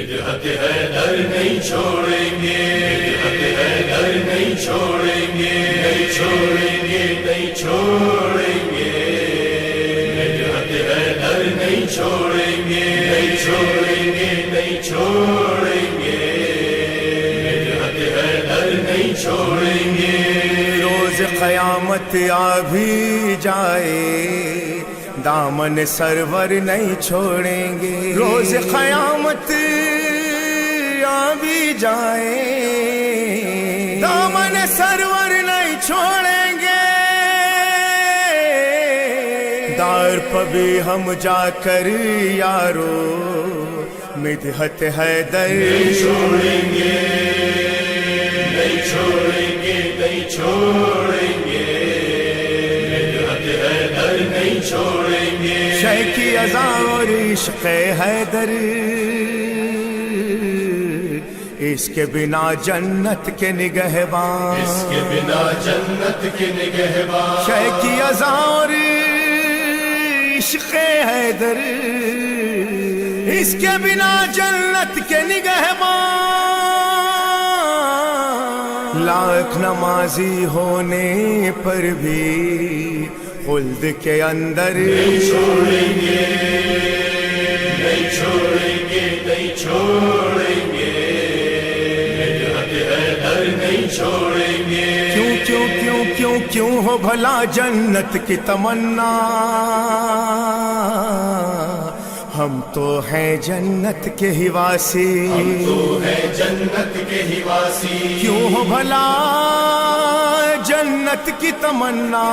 مدحت حیدر نہیں چھوڑیں گے، مدحت حیدر نہیں چھوڑیں گے، نہیں چھوڑیں گے، نہیں چھوڑیں گے، مدحت حیدر نہیں چھوڑیں گے، نہیں چھوڑیں گے، نہیں چھوڑیں گے، مدحت حیدر نہیں چھوڑیں گے۔ روز قیامت آ بھی جائے دامن سرور نہیں چھوڑیں گے، روز قیامت آ بھی جائے دامن سرور نہیں چھوڑیں گے، دار پہ بھی ہم جا کر یارو مدحت حیدر نہیں چھوڑیں گے، نہیں چھوڑیں گے، نہیں چھوڑیں گے، مدحت حیدر نہیں چھوڑیں گے۔ شیخ کی اذا اور عشق حیدر اس کے بنا جنت کے نگہبان، اس کے بنا جنت کے نگہبان، شیخ کی اذا اور عشق حیدر اس کے بنا جنت کے نگہبان، لاکھ نمازی ہونے پر بھی خلد کے اندر نہیں چھوڑیں گے، نہیں چھوڑیں گے، نہیں چھوڑیں گے، مدحت حیدر نہیں چھوڑیں گے۔ کیوں کیوں کیوں کیوں کیوں ہو بھلا جنت کی تمنا، ہم تو ہیں جنت کے ہی واسی، ہم تو ہیں جنت کے ہی واسی، کیوں ہو بھلا جنت کی تمنا،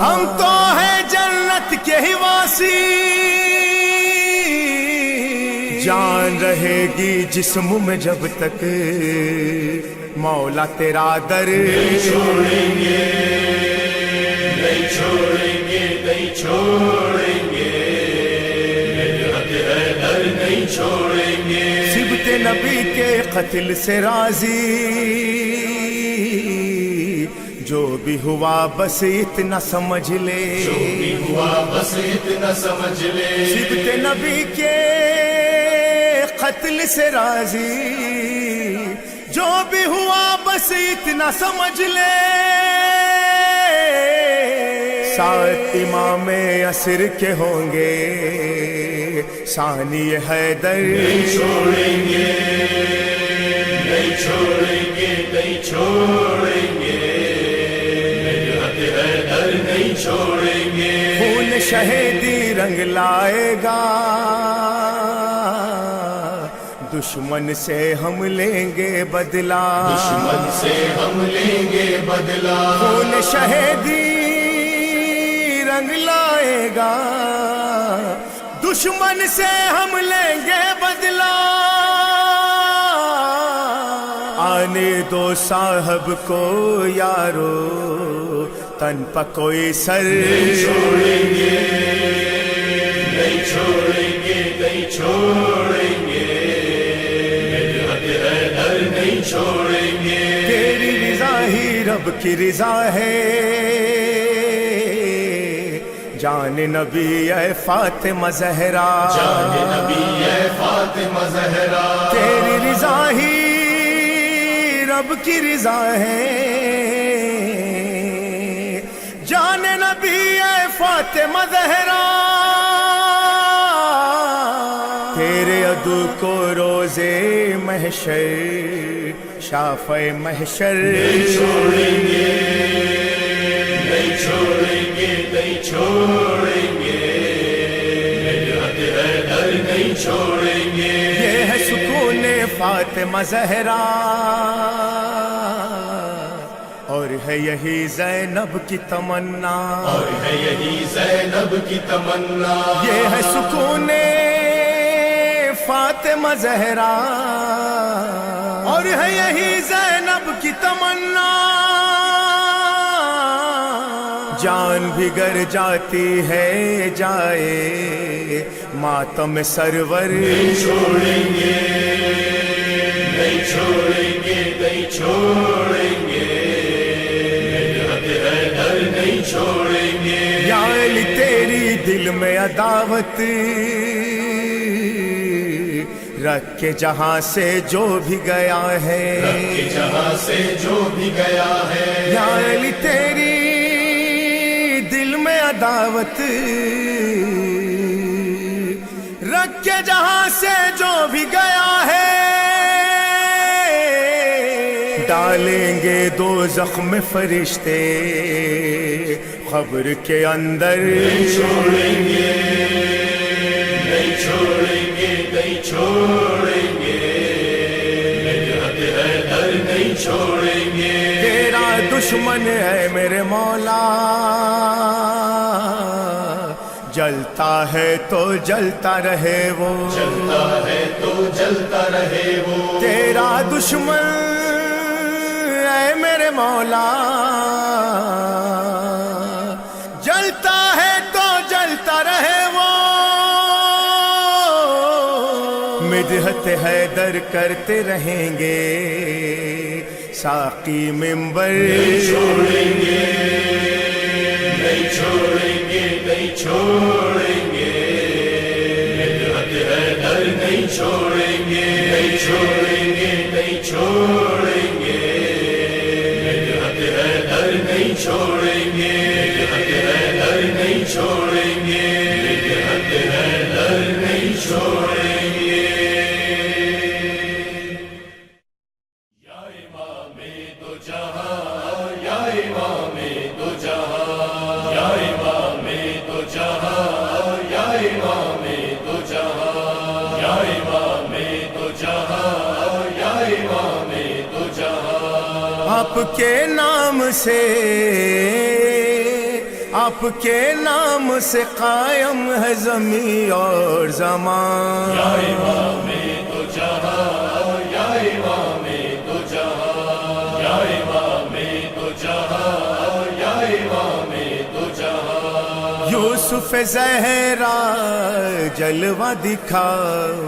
ہم تو ہیں جنت کے ہی واسی، جان رہے گی جسم میں جب تک مولا تیرا در نہیں چھوڑیں گے، نہیں چھوڑیں گے، نہیں چھوڑیں گے، مدحت حیدر نہیں چھوڑیں گے۔ صبت نبی کے قتل سے راضی جو بھی ہوا بس اتنا سمجھ لے، جو بھی ہوا بس اتنا سمجھ لے، صبت نبی کے قتل سے راضی جو بھی ہوا بس اتنا سمجھ لے، سات امام عصر کے ہوں گے ثانی حیدر نہیں چھوڑیں گے، نہیں چھوڑیں گے، نہیں چھوڑیں گے، مدحت حیدر نہیں چھوڑیں گے۔ خون شہیدی رنگ لائے گا دشمن سے ہم لیں گے بدلہ، دشمن سے ہم لیں گے بدلہ، خون شہیدی رنگ لائے گا دشمن سے ہم لیں گے بدلہ، آنے دو صاحب کو یارو تن پہ کوئی سر، نہیں چھوڑیں گے، نہیں چھوڑیں گے، نہیں چھوڑیں گے، مدحت حیدر نہیں چھوڑیں گے۔ تیری رضا ہی رب کی رضا ہے، جان نبی اے فاطمہ زہرا، جان نبی اے فاطمہ زہرا، تیری رضا ہی رب کی رضا ہے، جان نبی اے فاطمہ زہرا، تیرے عدو کو روزے محشر شافع محشر، نہیں چھوڑیں گے، نہیں چھوڑیں گے، نہیں چھوڑیں گے، مدحت حیدر نہیں چھوڑیں گے۔ یہ ہے سکون فاطمہ زہرا اور ہے یہی زینب کی تمنا، اور ہے یہی زینب کی تمنا، یہ ہے سکون فاطمہ زہرا اور ہے یہی زینب کی تمنا، جان بھی گر جاتی ہے جائے ماتم سرور، نہیں چھوڑیں گے، نہیں چھوڑیں گے، نہیں چھوڑیں گے، مدحت حیدر نہیں چھوڑیں گے۔ یا علی تیری دل میں عداوت رکھ کے جہاں سے جو بھی گیا ہے، رکھ کے جہاں سے جو بھی گیا ہے، یا علی تیری دل میں عداوت رکھ کے جہاں سے جو بھی گیا ہے، ڈالیں گے دوزخ میں فرشتے قبر کے اندر، نہیں چھوڑیں گے، نہیں چھوڑیں گے، نہیں چھوڑیں گے، نجات حیدر نہیں چھوڑیں گے، تیرا دشمن ہے میرے مولا، جلتا ہے تو جلتا رہے وہ، جلتا ہے تو جلتا رہے وہ، تیرا دشمن اے میرے مولا، جلتا ہے تو جلتا رہے وہ، مدحت حیدر کرتے رہیں گے ساقی منبر، نہیں چھوڑیں گے، نہیں چھوڑیں گے، نہیں چھوڑیں گے، نجات حیدر نہیں چھوڑیں گے، نہیں چھوڑیں گے، نہیں چھوڑیں گے، نجات حیدر نہیں چھوڑیں گے، نجات حیدر نہیں چھوڑیں گے، نجات حیدر نہیں چھوڑیں گے، یا امام دو جہاں، یا امام دو جہاں، یا امام دو جہاں، یا امام دو جہاں، یا امام دو جہاں، یا امام دو جہاں، آپ کے نام سے، آپ کے نام سے قائم ہے زمین اور زمان، یا امام دو جہاں، یا امام دو جہاں، یا امام دو جہاں، یا امام دو جہاں، یوسف زہرا جلوہ دکھاؤ،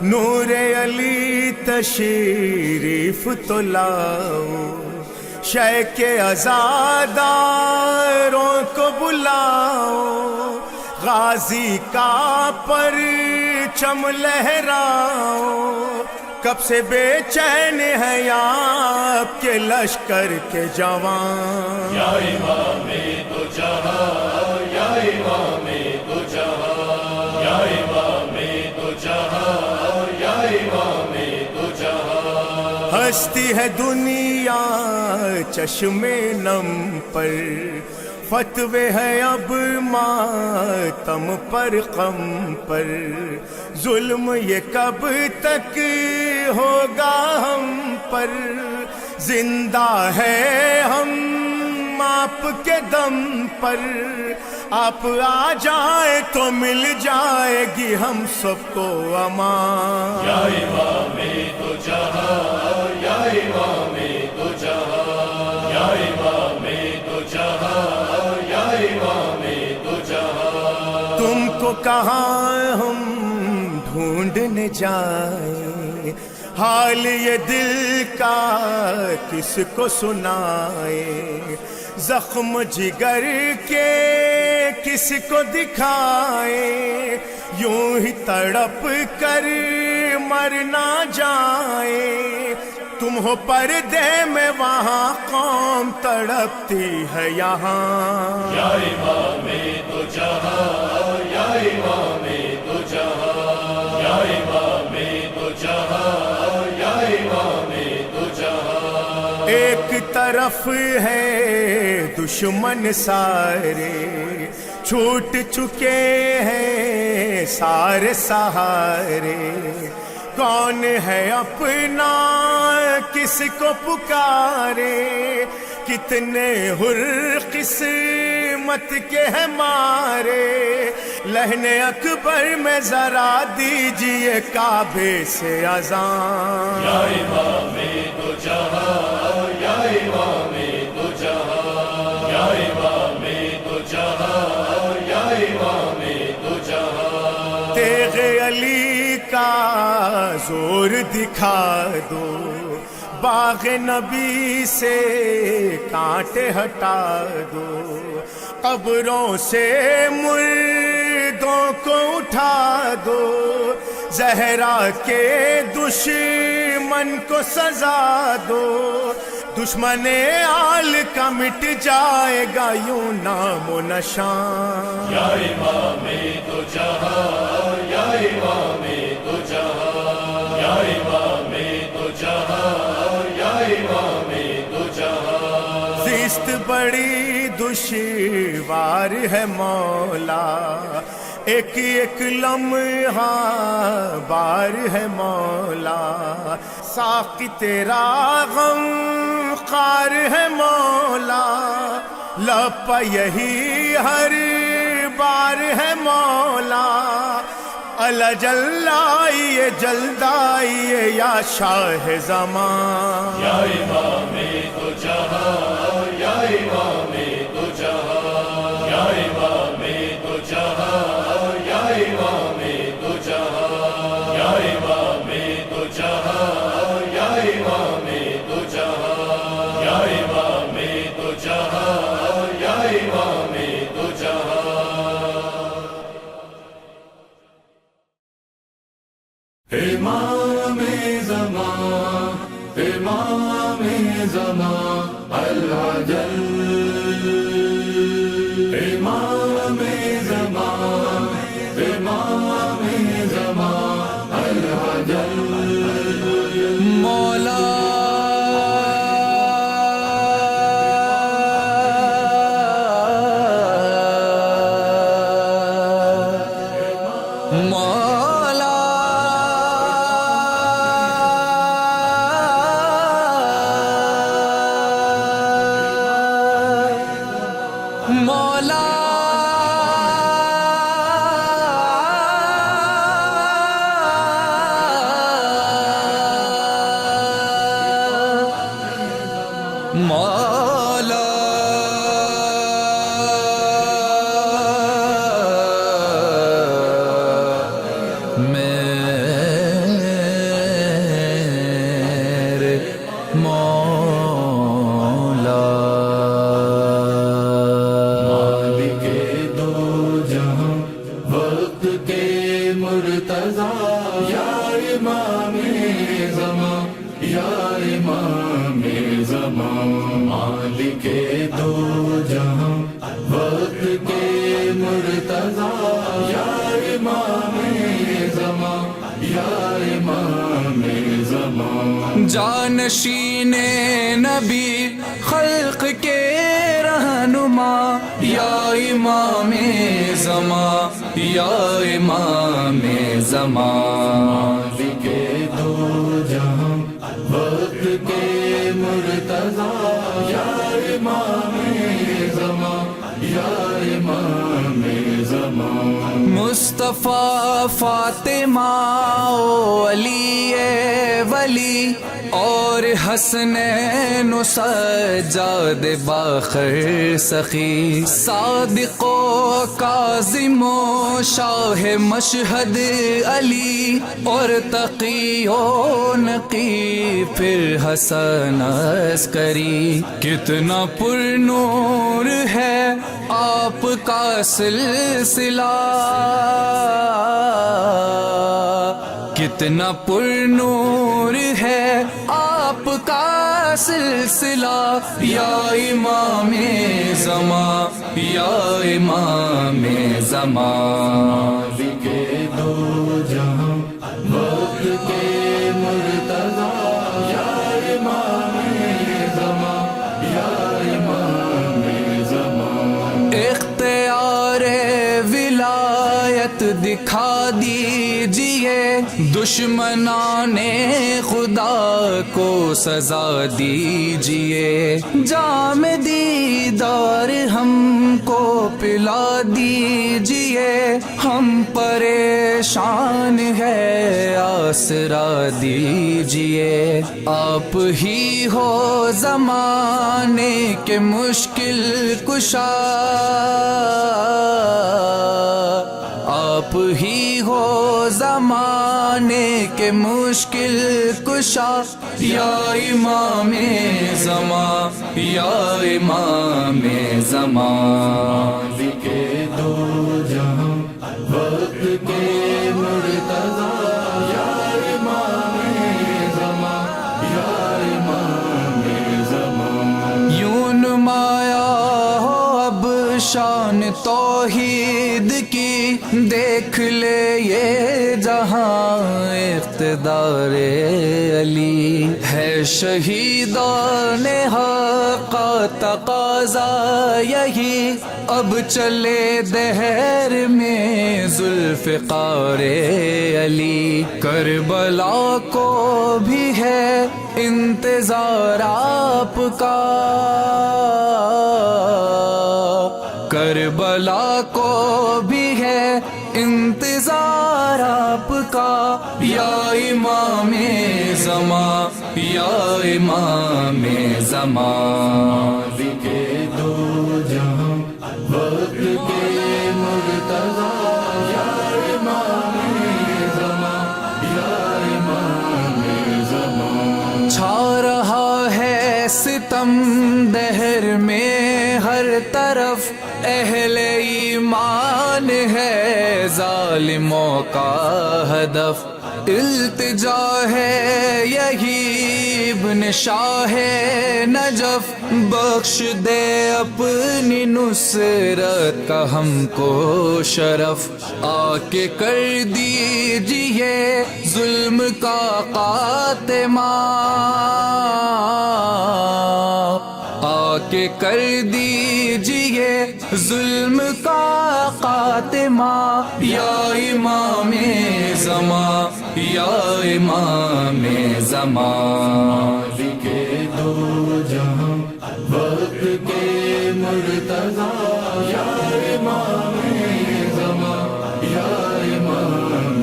نور علی تشریف تو لاؤ، شیخ عزاداروں کو بلاؤ، غازی کا پرچم لہراؤ، کب سے بے چین ہے آپ کے لشکر کے جوان، یا امام دو جہاں، یا امام دو جہاں، یا امام دو جہاں، یا امام دو جہاں، ہستی ہے دنیا چشم نم پر، فتوے ہے اب ماتم پر غم پر، ظلم یہ کب تک ہوگا ہم پر، زندہ ہے ہم آپ کے دم پر، آپ آ جائیں تو مل جائے گی ہم سب کو امان، یا امام دو جہاں، یا امام دو جہاں، یا امام دو جہاں، یا امام دو جہاں، تم کو کہاں ہم ڈھونڈنے جائیں، حال یہ دل کا کس کو سنائے، زخم جگر کے کس کو دکھائے، یوں ہی تڑپ کر مر نہ جائے، تم ہو پردے میں وہاں قوم تڑپتی ہے یہاں، یا امام دو جہاں، یا امام دو جہاں، یا امام دو جہاں، یا امام دو جہاں، ایک طرف ہے دشمن سارے، چھوٹ چکے ہیں سارے سہارے، کون ہے اپنا کس کو پکارے، کتنے حر قسمت کے ہیں مارے، لہن اکبر میں ذرا دیجئے کعبے سے اذان، یا امام دو جہاں، یا امام دو جہاں، یا امام دو جہاں، یا امام دو جہاں، تیغ علی کا زور دکھا دو، باغ نبی سے کانٹے ہٹا دو، قبروں سے مردوں کو اٹھا دو، زہرا کے دشمن کو سزا دو، دشمن آل کا مٹ جائے گا یوں نام و نشان۔ یا امام دو جہاں، یا امام دو جہاں، یا امام دو جہاں، یا امام دو جہاں۔ زیست بڑی دشوار ہے مولا، ایک ایک لمحہ بار ہے مولا، ساقی تیرا غم خار ہے مولا، لب پہ یہی ہر بار ہے مولا، الجل آئیے جلد آئیے یا شاہ زمان۔ یا امام دو جہاں، یا امام دو جہاں، یا امام دو جہاں، یا امام دو جہاں، یا امام دو جہاں، یا امام دو جہاں، یا امام دو جہاں، یا امام دو جہاں۔ امام زمان، امام زمان العجل، امام زمان، امام زمان العجل۔ مولا مولا مولا میرے مولا، مالک دو جہاں وقت کے مرتضی، یا امام زمان، یا امام زمان، مالک دو جہاں وقت کے مرتضی، یا امام زمان، یا امام زمان۔ جانشین نبی خلق کے رہنما، یا امام زمان، یا امام زمان، مالک دو جہاں وقت کے مرتضی، یا امام زمان، یا امام زمان۔ مصطفیٰ فاطمہ و علی ولی اور حسنین و سجاد باخر سخی، صادق و کاظم و شاہ مشہد علی اور تقی و نقی پھر حسن عسکری، کتنا پر نور ہے آپ کا سلسلہ، کتنا پر نور ہے آپ کا سلسلہ، یا امام زمان، یا امام زمان، مالک دو جہاں وقت کے مرتضی، یا امام زمان، یا امام زمان۔ اختیار ولایت دکھا دیجئے، دشمنان خدا کو سزا دیجئے، جام دیدار ہم کو پلا دیجئے، ہم پریشان ہے آسرا دیجئے، آپ ہی ہو زمانے کے مشکل کشا، آپ ہی ہو زمانے کے مشکل کشا، یا امام زمان، یا امام زمان، مالک دو جہاں وقت کے مرتضی، توحید کی دیکھ لے یہ جہاں اقتدار علی ہے شہیدان حق کا تقاضا یہی اب چلے دہر میں ذوالفقار علی کربلا کو بھی ہے انتظار آپ کا کربلا کو بھی ہے انتظار آپ کا یا امام زمان یا امام زمان کے دو جہاں وقت کے مرتضی یا امام زمان یا امام زمان چھا رہا ہے ستم دہر میں ہر طرف اہل ایمان ہے ظالموں کا ہدف التجا ہے یہی ابن شاہ نجف بخش دے اپنی نصرت کا ہم کو شرف آ کے کر دیجئے ظلم کا خاتمہ آ کے کر دیجئے ظلم کا خاتمہ یا امام زمان یا امام زمان کے دو جہاں وقت کے مرتضی یا امام زمان یا امام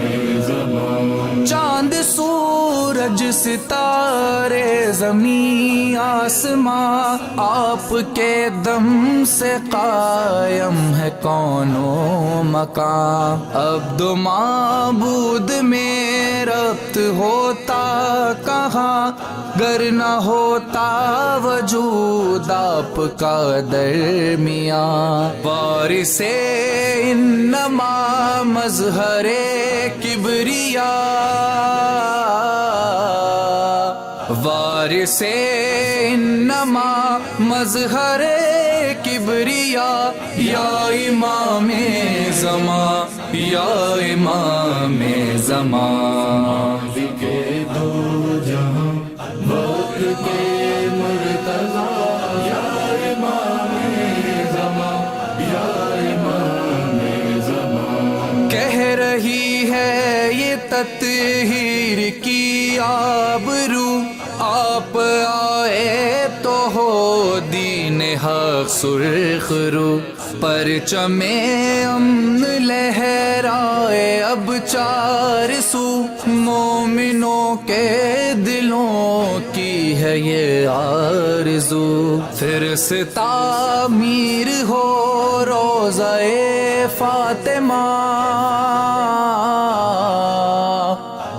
زمان چاند سورج ستارے زمین آسماں آپ کے دم سے قائم ہے کون و مکان عبد و معبود میں ربط ہوتا کہاں گر نہ ہوتا وجود آپ کا درمیان وارث انما مظہر کبریا وارث انما مظہر کبریا یا امام زمان یا امام زمان کے دو جہاں وقت کے مرتضی یا امام زمان یا امام زمان کہہ رہی ہے یہ تطہیر کی آبرو آپ آئے تو ہو دین حق سرخ رو پرچم امن لہرائے اب چار سو مومنوں کے دلوں کی ہے یہ آرزو پھر سے تعمیر ہو روضہ فاطمہ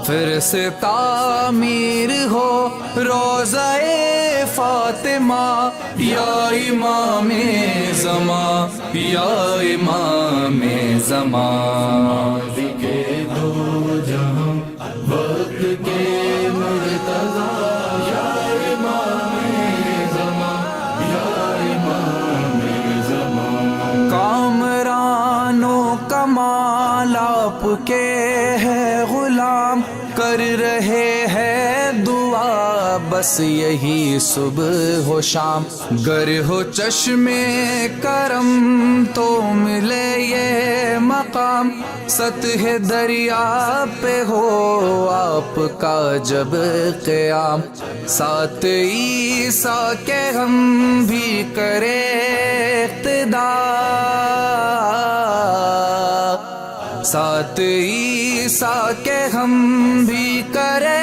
پھر سے تعمیر ہو روضہ فاطمہ یا امام زمان یا امام زمان کے دو جہاں وقت کے مرتضی یا امام زمان یا امام زمان کامرانوں کمال آپ کے ہے غلام کر رہے ہیں دعا بس یہی صبح و شام گر ہو چشم کرم تو ملے یہ مقام سطح دریا پہ ہو آپ کا جب قیام ساتھ عیسیٰ کے ہم بھی کرے اقتدا ساتھ عیسیٰ کے ہم بھی کرے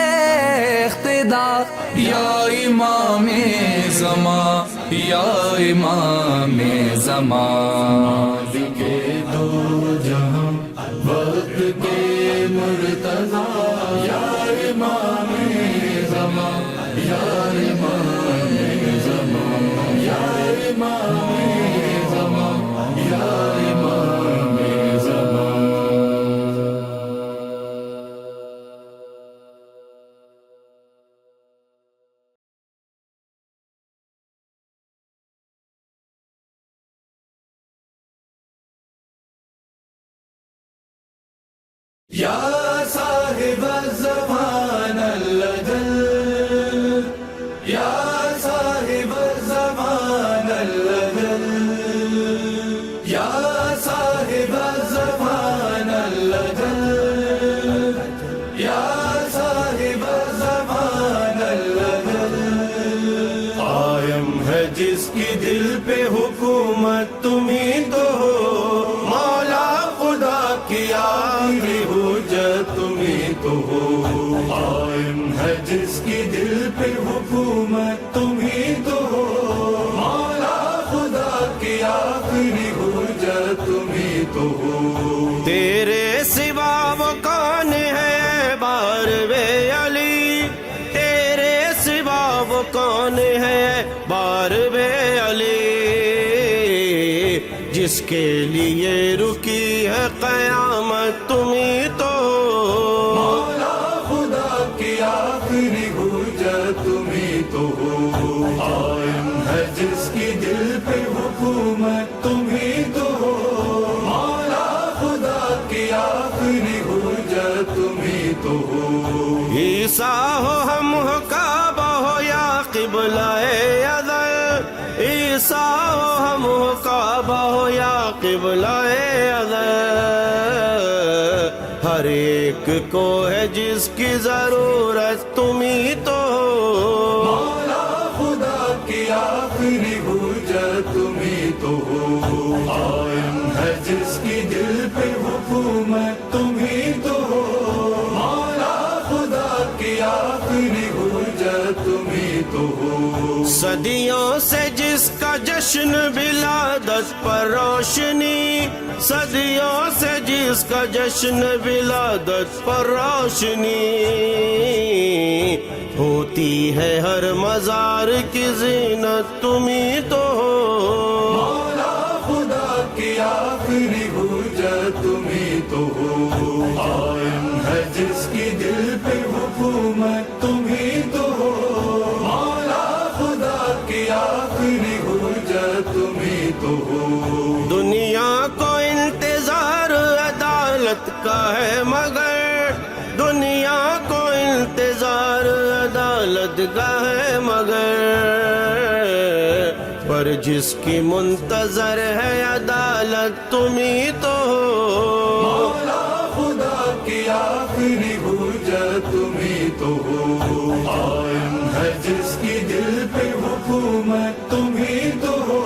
اقتدا یا امام زمان یا امام زمان کے دو جہاں وقت کے مرتضی یا امام زمان یا امام زمان یا امام زمان یا امام یا صاحب الزمان الأجل یا صاحب الزمان الأجل یا صاحب الزمان الأجل یا صاحب الزمان الأجل قائم ہے جس کی دل پہ حکومت تمہیں تو ہو مولا خدا کی آخری حجت تمہیں تو ہو قائم ہے جس کی دل پہ حکومت تمہیں تو ہو مولا خدا کی آخری حجت تمہیں تو ہو تیرے سوا وہ کون ہے باربے علی تیرے سوا وہ کون ہے باربے علی جس کے لیے رکی ہے قیامت تمہیں تو مولا خدا کی آخری حجت تمہیں تو ہو قائم ہے جس کی دل پہ حکومت تمہیں تو ہو مولا خدا کی آخری حجت تمہیں تو ہو عیسیٰ ہو ہم ہو کعبہ ہو یا قبلہ ازل عیسیٰ ہو ہم ہو کعبہ ہو یا قبلہ ازل ہر ایک کو ہے جس کی ضرورت تمہیں تو مولا خدا کی آخری حجت تمہیں تو ہو قائم ہے جس کی دل پہ حکومت تمہیں تو ہو مولا خدا کی آخری حجت تمہیں تو ہو صدیوں سے جس کا جشن ولادت پر روشنی صدیوں سے جس کا جشن ولادت پر روشنی ہوتی ہے ہر مزار کی زینت تمہیں تو ہو مولا خدا کی آخری حجت تمہیں تو ہو قائم ہے جس کی دل پہ حکومت تمہیں تو ہو مولا خدا کی آخری حجت تمہیں تو ہو دنیا کو انتظار عدالت کا ہے مگر دنیا کو انتظار عدالت کا ہے مگر پر جس کی منتظر ہے عدالت تمہیں تو ہو مولا خدا کی آخری حجت تمہیں تو ہو قائم ہے جس کی دل پہ حکومت تمہیں تو ہو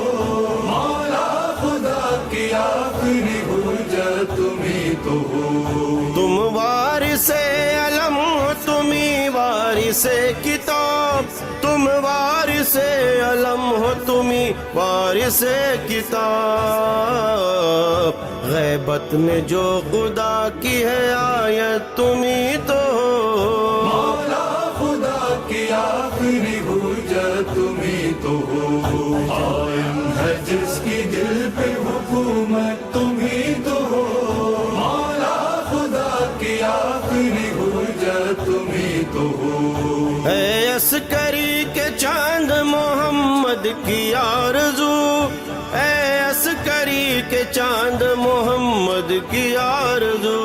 مولا خدا کی آخری حجت تمہیں تو ہو تم وارث علم ہو تمہیں وارث کتاب تم وارث علم ہو تمہیں وارث کتاب غیبت میں جو خدا کی ہے آیت تمہیں تو ہو مولا خدا کی آخری حجت تمہیں تو ہو قائم ہے جس کی دل پہ حکومت تمہیں تو ہو مولا خدا کی آخری حجت تمہیں تو ہو اے عسکری کے چاند محمد کی آرزو اے عسکری کے چاند محمد کی آرزو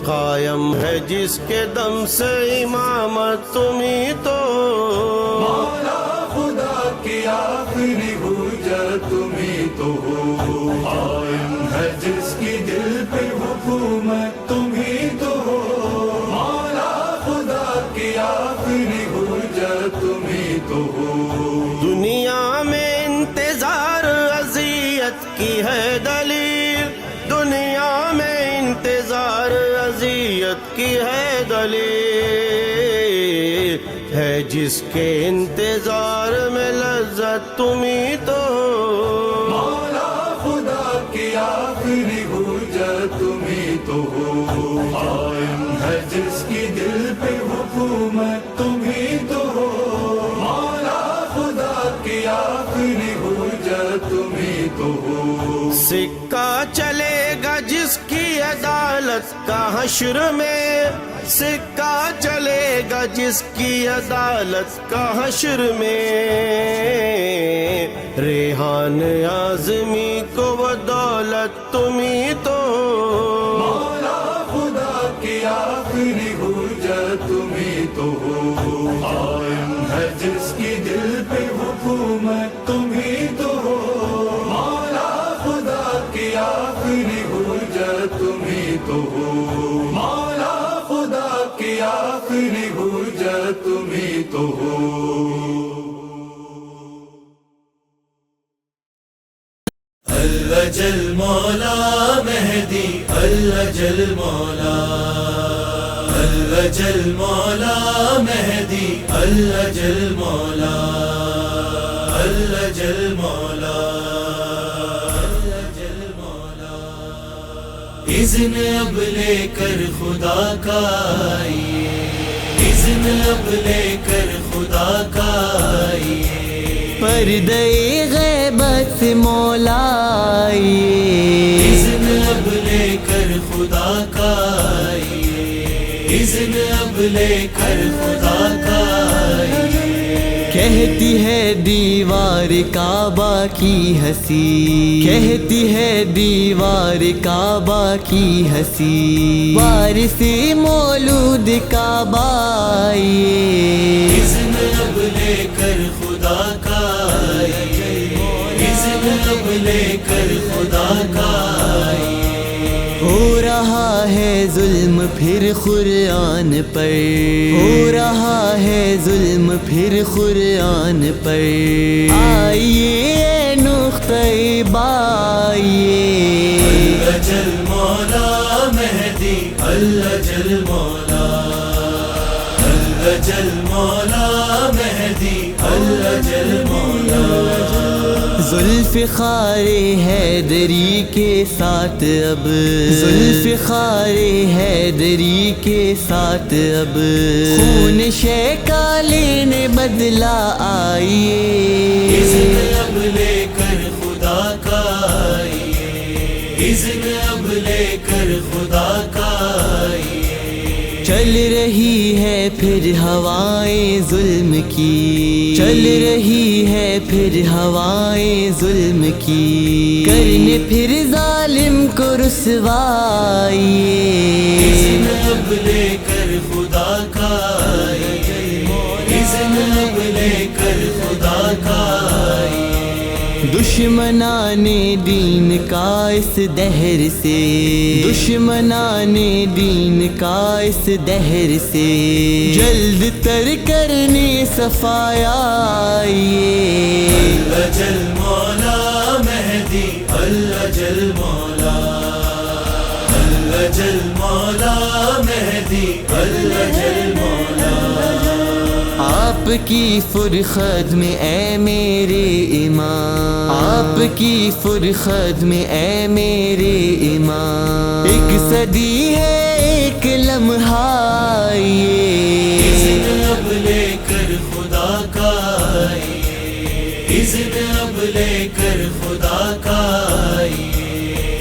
قائم ہے جس کے دم سے امامت تمہیں تو مولا خدا کی آخری حجت تمہیں تو ہو قائم ہے جس کی دل پہ حکومت تمہیں تو ہو مولا خدا کی آخری حجت تمہیں تو ہو دنیا میں انتظار اذیت کی ہے دلیل دنیا میں انتظار اذیت کی ہے دلیل ہے جس کے انتظار میں لذت تمہیں تو مولا خدا کی آخری حجت تمہیں تو ہو قائم ہے جس کی دل پہ حکومت تمہیں تو ہو مولا خدا کی آخری حجت تمہیں تو ہو سکہ چلے گا جس کی عدالت کا حشر میں سکہ چلے گا جس کی عدالت کا حشر میں ریحان اعظمی کو وہ دولت تمہیں تو आखिरी हुज्जत तुम्ही तो हो, कायम है जिसकी दिल पे हुकूमत तुम्ही तो हो, मौला खुदा की आखिरी हुज्जत तुम्ही तो हो, मौला खुदा की आखिरी हुज्जत तुम्ही तो हो। अल्लाह जल मौला मेहदी, अल्लाह जल मौला, अल्लाह जल मौला मेहदी, अल्लाह जल मौला, अल्लाह जल मौला, अल्लाह जल मौला। इज़्न अब लेकर खुदा का आइए, इज़्न अब लेकर खुदा का आइए, पर्दे गैबत से मौला आइए, इज़्न अब लेकर खुदा का आइए, इज़्न अब लेकर खुदा का आइए। कहती है दीवार काबा की हंसी, कहती है दीवार काबा की हंसी, वारिस मौलूद काबा आइए, इज़्न अब लेकर खुदा का आइए, इज़्न अब लेकर खुदा का आइए। हो रहा है जुल्म फिर कुरान पर, हो रहा है जुल्म फिर कुरान पर, आइए नुक्ते बाइए। अल्लाह जल मौला मेहदी, अल्लाह जल मौला, अल्लाह जल मौला मेहदी, अल्लाह जल मौला। जुल्फ़िकारे हैदरी के साथ अब, जुल्फ़िकारे हैदरी के साथ अब, खून शेकाले ने बदला आइए, इज़्न अब लेकर खुदा का आइए, इज़्न अब लेकर खुदा का आइए। चल रही है फिर हवाएं जुल्म की, चल रही है फिर हवाएं जुल्म की, करने फिर जालिम को रुसवाइए, इज़्न अब लेकर खुदा का आइए, इज़्न अब लेकर खुदा का आइए। दुश्मनाने दीन का इस दहर से, दुश्मनाने दीन का इस दहर से, जल्द तर करने सफाया आइए। अल्लाह जल मौला मेहदी, अल्लाह जल मौला, अल्लाह जल मौला मेहदी, अल्लाह जल मौला। आपकी फुरखत में ए मेरे इमाम, आपकी फुरखत में ए मेरे इमाम, एक सदी है एक लम्हा ये, इज़्न अब लेकर खुदा का आइए, इज़्न अब लेकर खुदा का आइए।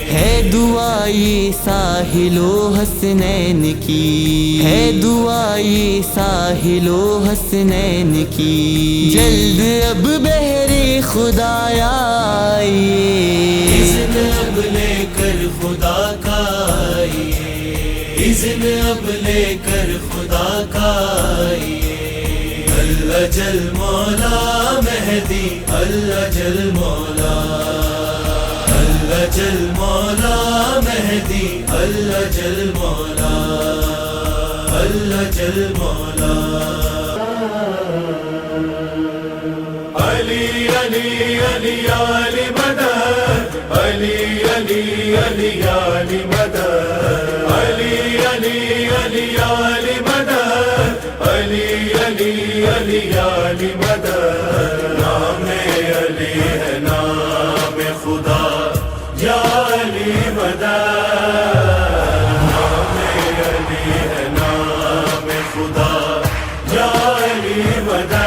है दुआ ये साहिलो हसनैन की, है दुआ ये साहिलो हसनैन की, जल्द अब बहरे खुदाया आइए, इज़्न अब लेकर खुदा का आइए, इज़्न अब लेकर खुदा का आइए। अल्लाह जल मौला मेहदी, अल्लाह जल मौला, अल्लाह जल मौला मेहदी, अल्लाह जल मौला, अल्लाह जल मौला। अली अली अली अली मदद, अली अली अली अली मदद, अली अली अली अली मदद, अली अली अली अली मदद। नाम अली है नाम खुदा, या अली मदद। नाम अली है नाम खुदा, या अली मदद।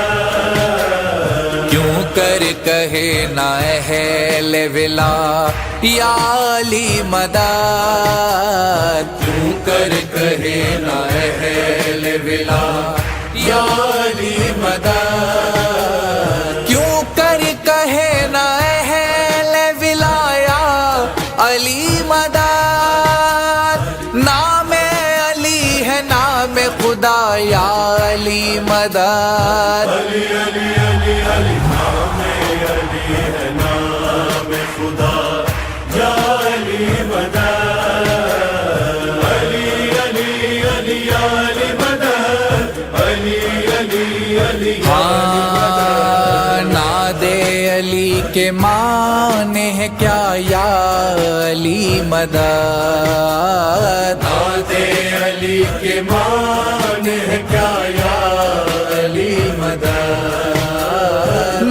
क्यों कर कहे ना अहले विला या अली मदद, क्यों कर कहे ना अहले विला या अली मदद, क्यों कर कहे ना अहले विलाया अली मदद। नाम अली है ना خدا یا علی مدد علی علی علی علی نام علی ہے نام خدا یا علی مدد علی علی علی علی مدد علی علی علی ناد علی کے معنی ہے کیا یا علی مدد ناد علی کے معنی ہے کیا یا علی مدد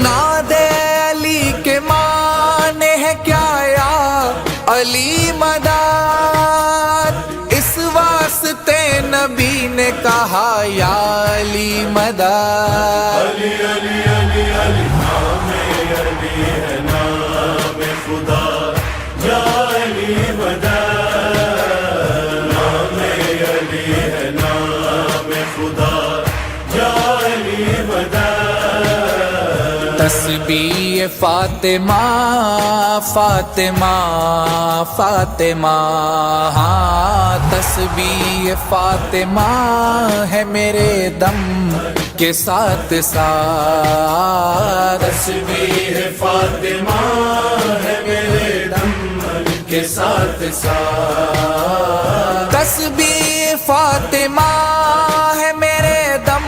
ناد علی کے معنی ہے کیا یا علی مدد اس واسطے نبی نے کہا یا علی مدد علی علی علی علی نام علی ہے نام خدا یا علی مدد نام علی ہے نام خدا یا علی مدد تسبیح فاطمہ فاطمہ فاطمہ ہاں تسبیح فاطمہ ہے میرے دم کے ساتھ ساتھ تسبیح فاطمہ ہے میرے دم کے ساتھ ساتھ تسبیح فاطمہ ہے میرے دم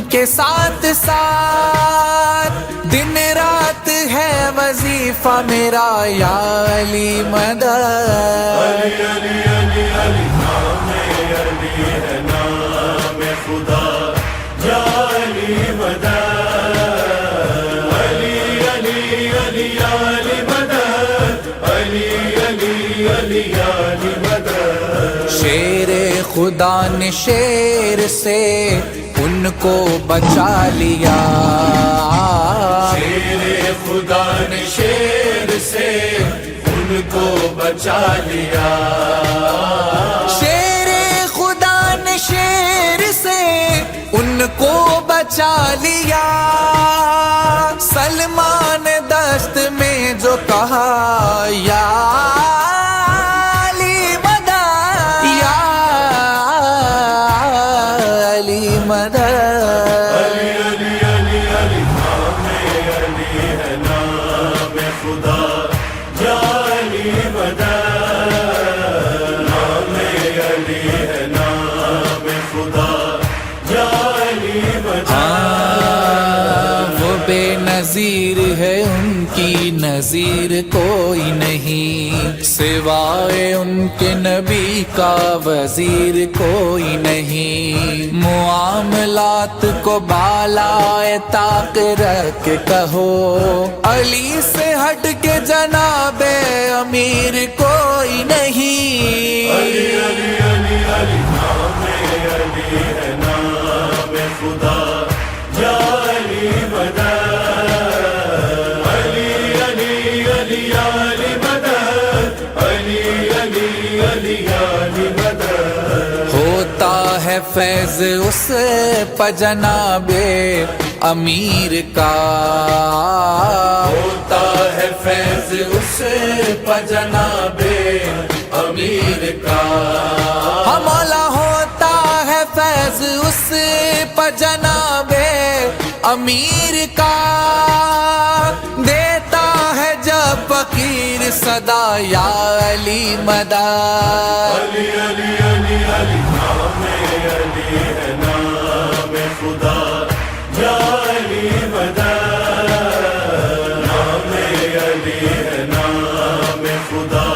کے ساتھ ساتھ دن رات ہے وظیفہ میرا یا علی مدد علی علی علی علی نام علی ہے نام خدا یا علی مدد علی علی علی علی مدد علی علی علی علی مدد شیر خدا نے شیر سے ان کو بچا لیا شیر خدا نے شیر سے ان کو بچا لیا شیر خدا نے شیر سے ان کو بچا لیا سلمان دست میں جو کہا یا علی مدد یا علی مدد علی علی علی علی نام علی ہے نام خدا یا علی مدد نام علی ہے نام خدا یا علی مدد وہ بے نظیر ہے ان کی نظیر کوئی نہیں سوائے ان کے نبی کا وزیر کوئی نہیں معاملات کو بالائے طاق رکھ کے کہو علی سے ہٹ کے جناب امیر کوئی نہیں علی علی علی علی نام علی ہے نام خدا یا علی مدد علی علی علی علی مدد علی علی علی علی مدد ہوتا ہے فیض اس پجناب امیر کا ہوتا ہے فیض اس پجناب امیر کا مولا ہوتا ہے فیض اس پجناب امیر کا دیتا ہے جب فقیر صدا یا علی مدد علی علی علی علی نام علی ہے نام خدا یا علی مدد نام علی ہے نام خدا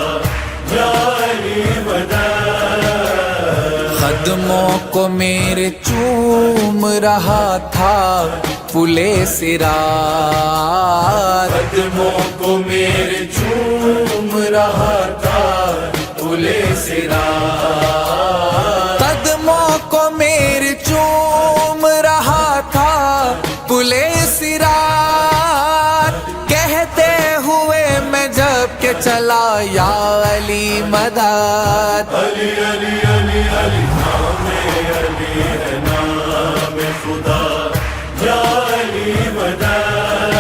یا علی مدد قدموں کو میرے چوم رہا تھا پلے صراط قدموں کو میرے چوم رہا تھا پلے صراط قدموں کو میرے چوم رہا تھا پلے صراط کہتے ہوئے میں جب کہ چلا یا علی مدد علی علی علی علی نام علی ہے نام خدا یا علی مدد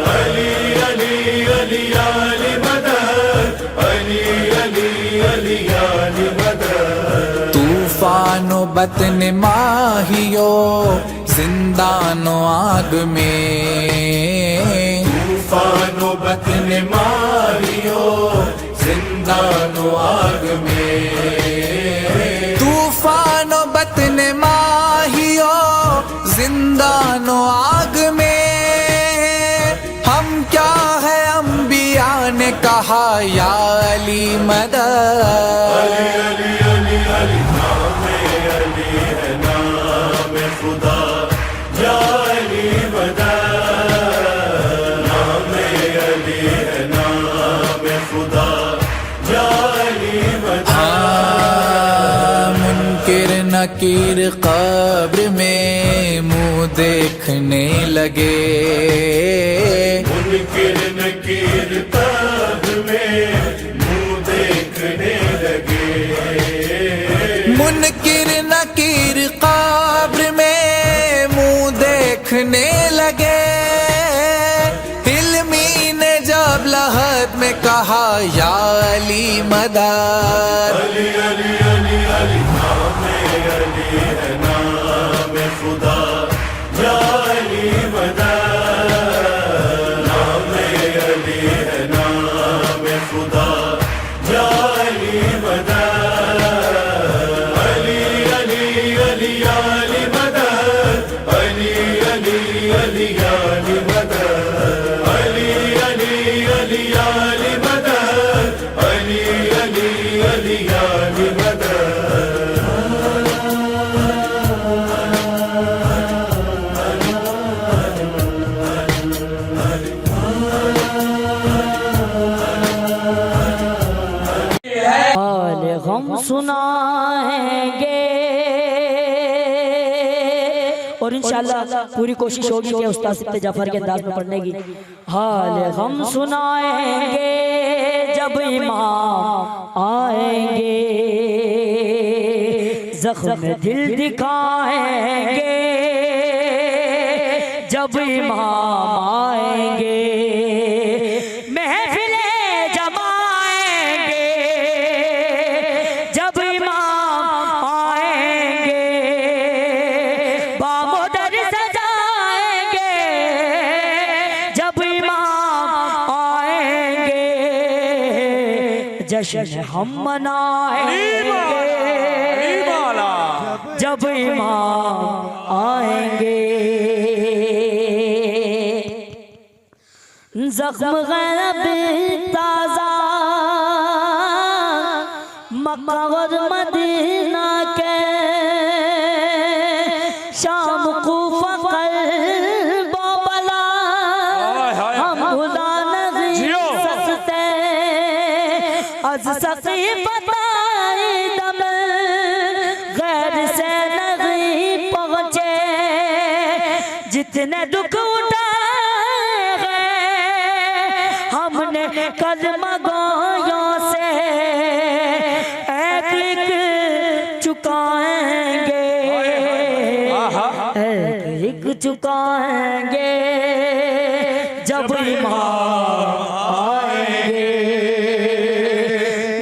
علی علی علی علی مدد علی علی علی علی مدد طوفان و بطن ماہیوں زندان و آگ میں، طوفان و بطن ماہیوں زندان و آگ میں، طوفان و بطن ماہیوں زندان و آگ میں، ہم کیا ہے انبیاء نے کہا یا علی مدد، علی علی علی علی نام علی ہے نام خدا، یا علی مدد، نام علی ہے نام خدا، یا علی مدد۔ منکر نکیر قبر میں منہ دیکھنے لگے، منکر نکیر قبر میں منہ دیکھنے لگے، منکر نکیر قبر میں منہ دیکھنے لگے، علمی نے جب لحد میں کہا یا علی مدد، علی علی علی علی نام علی ہے نام خدا، یا علی مدد، نام علی ہے نام خدا، یا علی مدد، علی علی علی علی مدد، علی علی علی علی مدد، علی علی علی علی مدد، علی علی علی علی مدد۔ حال غم سنائیں گے، اور انشاءاللہ پوری کوشش ہوگی کہ استاد سبت جعفر کے انداز میں پڑھنے کی۔ حال غم سنائیں گے جب امام آئیں گے، زخم دل دکھائیں گے جب امام آئیں گے، جشن ہم منائیں گے جب امام آئیں گے، زخم غیب تازہ مکہ اور مدینہ کے، شام کوفہ قلب و بلا ہم بھلا نہیں سکتے، از سقی بتائی دم غیر سے نہیں پہنچے، جتنے دکھ اٹھائے گئے ہم نے کلمہ گویوں سے، ایک لکھ چکائیں گے، ایک لکھ چکائیں گے جب امام آئیں گے،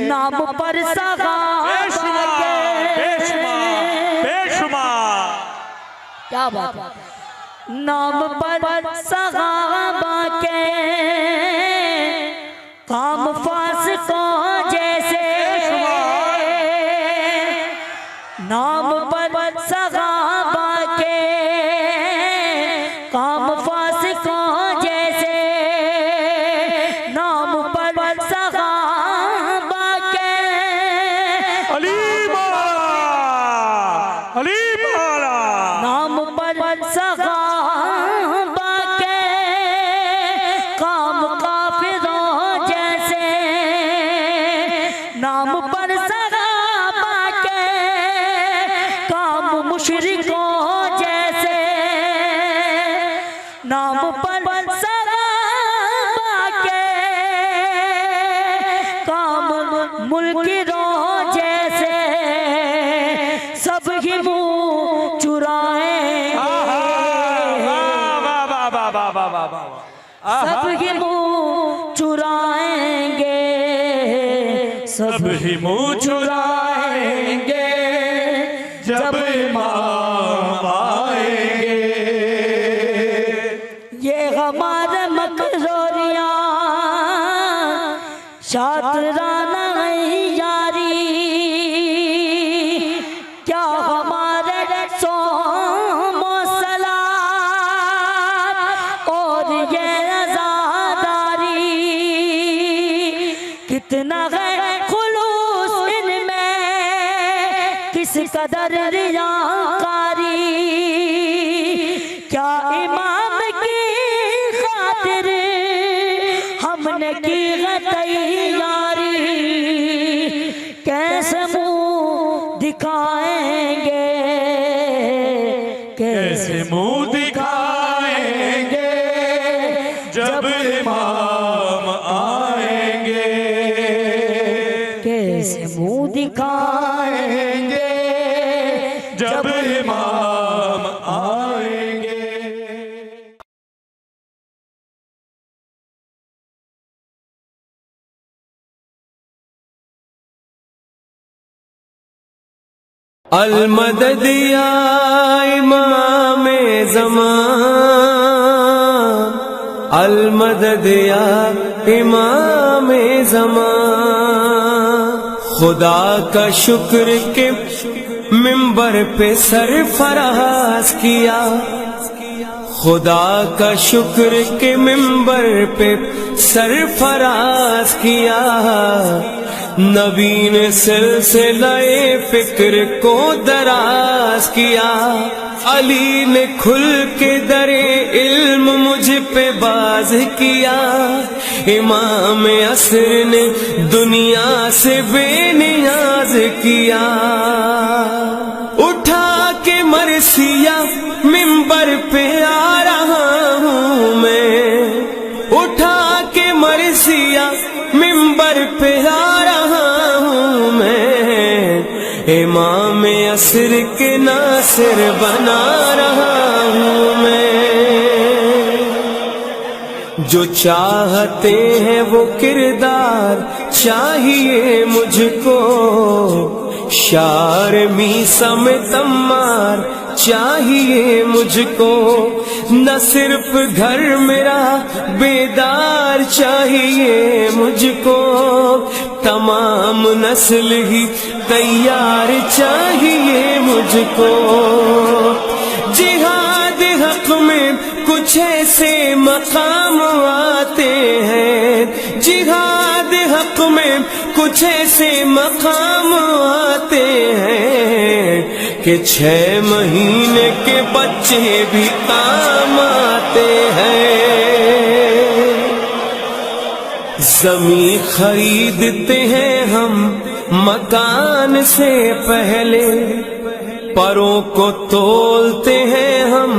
نام پر صحابہ کے، کیا بات ہے، نام پر صحابہ کے کام فاسقوں جیسے، نام پر صحابہ کے کام فاسقوں جیسے، نام پر صحابہ کے نام پر صحابہ کے کام کافروں جیسے، نام پر صحابہ کے کام مشرکوں جیسے، نام پر صحابہ کے کام منکروں جیسے، سب ہی منہ چرائیں سب ہی منہ چرائیں گے، سب ہی منہ چرائیں گے जब इमाम आएंगे। ये हमारे मकरोरियाँ शातराना यारी, क्या हमारे सोमो सलात और ये आज़ादारी, कितना है खुलूस इनमें, किस कदर रियाकारी, क्या इमाम की खातिर हमने की है तैयारी, कैसे मुंह दिखाएंगे, कैसे मुंह दिखाएंगे जब इमाम आएंगे। कैसे मुंह दिखाएंगे जब इमाम आएंगे। المدد یا امام زمان، المدد یا امام زمان، خدا کا شکر کے منبر پہ سرفراز کیا، خدا کا شکر کے منبر پہ سرفراز کیا، نبی نے سلسلہ فکر کو دراز کیا، علی نے کھل کے در علم مجھ پہ باز کیا، امام عصر نے دنیا سے بے نیاز کیا، اٹھا کے مرثیہ منبر پہ آ رہا ہوں میں، اٹھا کے مرثیہ منبر پہ آ رہا ہوں میں، امام عصر کے ناصر بنا رہا ہوں میں، جو چاہتے ہیں وہ کردار چاہیے مجھ کو، شار میسا میں تمار چاہیے مجھ کو، نہ صرف گھر میرا بیدار چاہیے مجھ کو، تمام نسل ہی تیار چاہیے مجھ کو، جہاد حق میں کچھ ایسے مقام آتے ہیں، جہاد حق میں کچھ ایسے مقام آتے ہیں کہ 6 مہینے کے بچے بھی کام آتے ہیں، زمین خریدتے ہیں ہم مکان سے پہلے، پروں کو تولتے ہیں ہم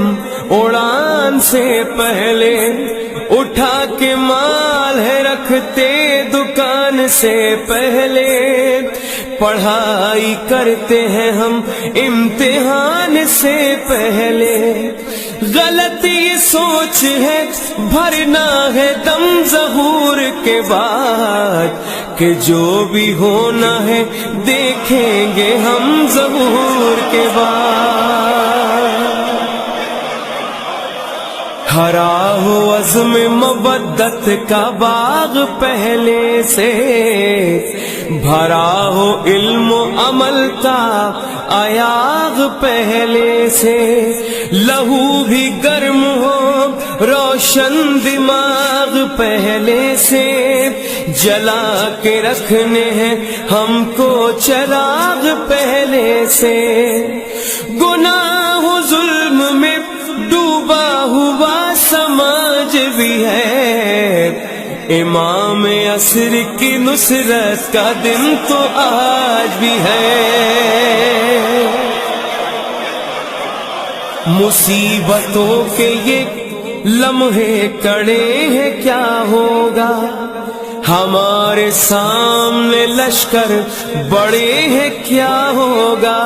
اڑان سے پہلے، اٹھا کے مال ہے رکھتے دکان سے پہلے، پڑھائی کرتے ہیں ہم امتحان سے پہلے، غلط یہ سوچ ہے بھرنا ہے دم ظہور کے بعد، کہ جو بھی ہونا ہے دیکھیں گے ہم ظہور کے بعد، ہرا ہو عزم مودت کا باغ پہلے سے، بھرا ہو علم و عمل کا ایاغ پہلے سے، لہو بھی گرم ہو روشن دماغ پہلے سے، جلا کے رکھنے ہیں ہم کو چراغ پہلے سے، گناہ و ظلم میں ڈوبا ہوا سماج بھی ہے، امام عصر کی نصرت کا دن تو آج بھی ہے، مصیبتوں کے یہ لمحے کڑے ہیں کیا ہوگا، ہمارے سامنے لشکر بڑے ہیں کیا ہوگا،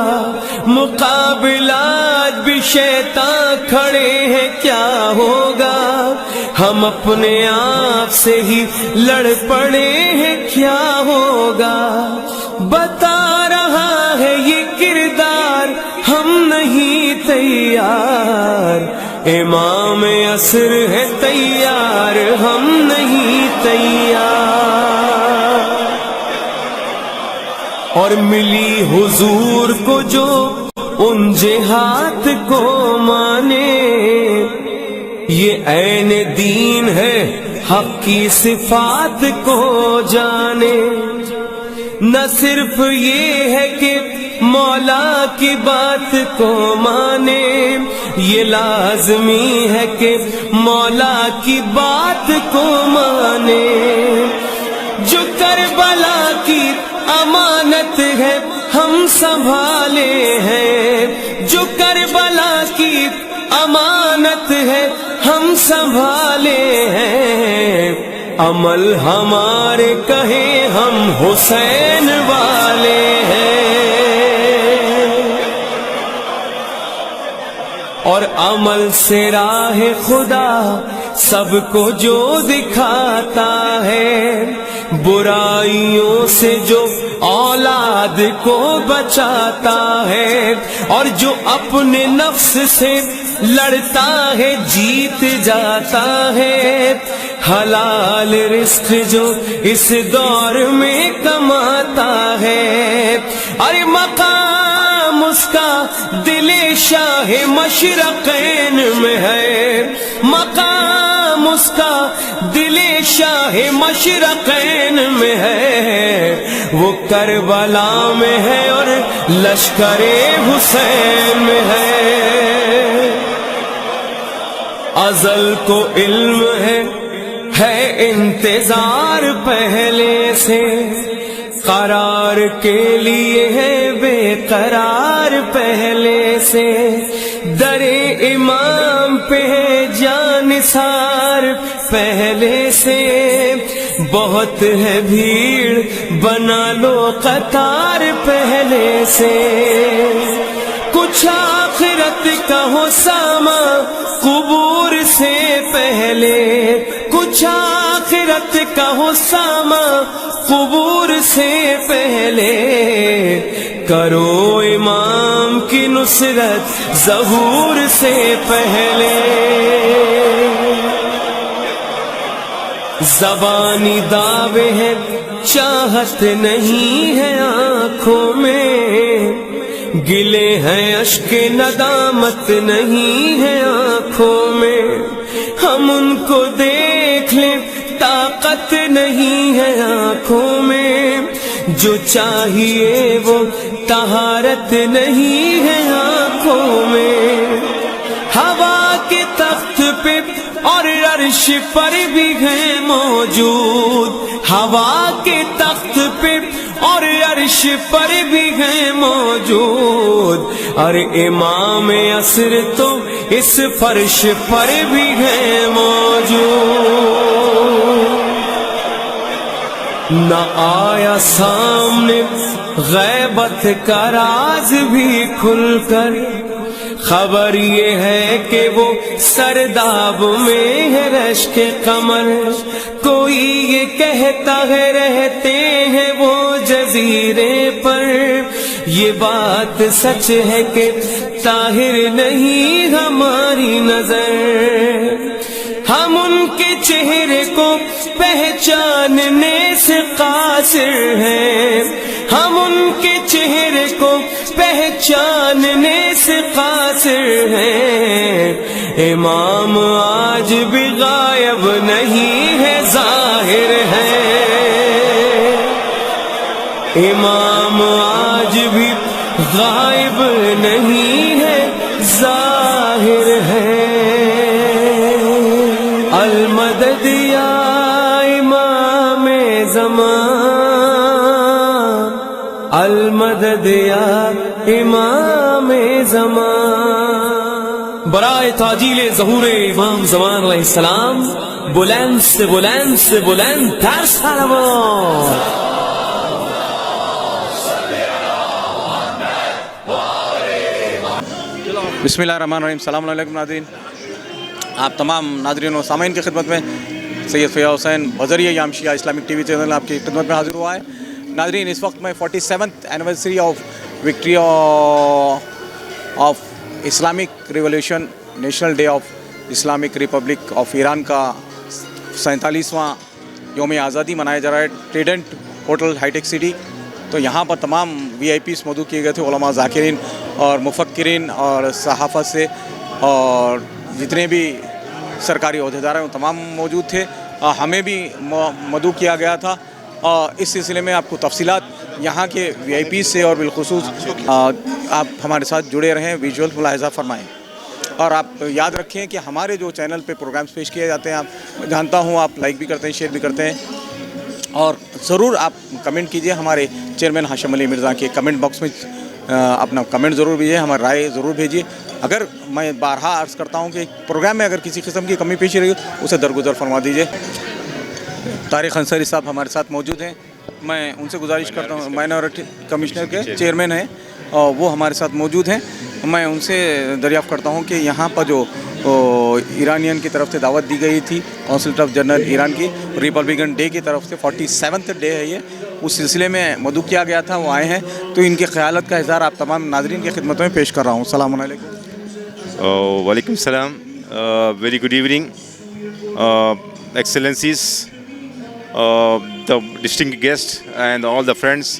مقابلہ آج بھی شیطان کھڑے ہیں کیا ہوگا، ہم اپنے آپ سے ہی لڑ پڑے ہیں کیا ہوگا، بتا رہا ہے یہ کردار ہم نہیں تیار، امام عصر ہے تیار، ہم نہیں تیار۔ اور ملی حضور کو جو ان جہات کو مانے، یہ عین دین ہے حق کی صفات کو جانے۔ نہ صرف یہ ہے کہ مولا کی بات کو مانے، یہ لازمی ہے کہ مولا کی بات کو مانے۔ جو کربلا کی امانت ہے ہم سنبھالے ہیں، جو کربلا کی امانت ہے ہم سنبھالے ہیں، عمل ہمارے کہے ہم حسین والے ہیں۔ اور عمل سے راہ خدا سب کو جو دکھاتا ہے، برائیوں سے جو اولاد کو بچاتا ہے، اور جو اپنے نفس سے لڑتا ہے جیت جاتا ہے، حلال رزق جو اس دور میں کماتا ہے۔ ارے مقام اس کا دل شاہ مشرقین میں ہے، مقام اس کا دل شاہ مشرقین میں ہے، وہ کربلا میں ہے اور لشکر حسین میں ہے۔ ازل کو علم ہے انتظار پہلے سے، قرار کے لیے ہے بے قرار پہلے سے، در امام پہ ہے جانثار پہلے سے، بہت ہے بھیڑ بنا لو قطار پہلے سے۔ کچھ آخرت کا ہو ساما قبور سے پہلے، کچھ آخرت کا ہو ساما قبور سے پہلے، کرو امام کی نصرت ظہور سے پہلے۔ زبانی دعوے ہیں چاہت نہیں ہے آنکھوں میں، گلے ہیں اشک ندامت نہیں ہے آنکھوں میں، ہم ان کو دیکھ لیں طاقت نہیں ہے آنکھوں میں، جو چاہیے وہ طہارت نہیں ہے آنکھوں میں۔ ہوا کے تخت پہ اور عرش پر بھی ہے موجود، ہوا کے تخت پہ اور عرش پر بھی ہے موجود، اور امام عصر تو اس فرش پر بھی ہے موجود۔ نہ آیا سامنے غیبت کا راز بھی کھل کر، خبر یہ ہے کہ وہ سرداب میں ہے رشک قمر، کوئی یہ کہتا ہے رہتے ہیں وہ جزیرے پر، یہ بات سچ ہے کہ طاہر نہیں ہماری نظر، ہم ان کے چہرے کو پہچاننے سے قاصر ہیں، ہم ان کے چہرے کو پہچاننے سے قاصر ہیں، امام آج بھی غائب نہیں ہے ظاہر ہے، امام آج بھی غائب نہیں ہے ظاہر ہے۔ المدد یا امام زمان، المدد یا امام زمان۔ برائے تعجیل ظہور امام زمان علیہ السلام بلند سے بلند سے بلند تر صلوات۔ بسم اللہ الرحمن الرحیم۔ السلام علیکم ناظرین، آپ تمام ناظرین و سامعین کی خدمت میں سید فیاض حسین بذریعہ یام شیعہ اسلامک ٹی وی چینل آپ کی خدمت میں حاضر ہوا ہے۔ ناظرین، اس وقت میں 47th anniversary of victory of Islamic revolution, national day of Islamic Republic of Iran का 47वां यौम आज़ादी मनाया जा रहा है ट्रीडेंट होटल हाईटेक सिटी। तो यहाँ पर तमाम VIPs मौजूद किए गए थे, उलमा, ज़ाकिरीन और मुफक्किरीन और सहाफ़त से, और जितने भी सरकारी अहदेदार हैं वो तमाम मौजूद थे। हमें भी मदऊ किया गया था। इस सिलसिले में आपको तफसीलात यहाँ के VIPs से और बिलखुसूस आप हमारे साथ जुड़े रहें, विजुअल मुलाहिज़ा फरमाएँ। और आप याद रखें कि हमारे जो चैनल पे प्रोग्राम्स पेश किए जाते हैं, आप जानता हूँ आप लाइक भी करते हैं, शेयर भी करते हैं, और ज़रूर आप कमेंट कीजिए। हमारे चेयरमैन हाशिम अली मिर्ज़ा के कमेंट बॉक्स में अपना कमेंट ज़रूर भेजिए, हमारी राय ज़रूर भेजिए। अगर मैं बारहा अर्ज़ करता हूँ कि प्रोग्राम में अगर किसी किस्म की कमी पेशी रही हो उसे दरगुजर फरमा दीजिए। तारिक अंसारी साहब हमारे साथ मौजूद हैं, मैं उनसे गुजारिश करता हूँ, माइनॉरिटी कमिश्नर के चेयरमैन हैं और वो हमारे साथ मौजूद हैं। मैं उनसे दरियाफ़्त करता हूँ कि यहाँ पर जो ईरानियन की तरफ से दावत दी गई थी कौंसिल ऑफ जनरल ईरान की रिपब्लिकन डे की तरफ से, 47वां डे है ये, उस सिलसिले में मदऊ किया गया था, वो आए हैं। तो इनके ख़यालात का इज़हार आप तमाम नाज़रीन की खिदमत में पेश कर रहा हूँ। अस्सलाम वालेकुम। वालेकुम सलाम। Very good evening excellencies, the distinct guest and all the friends,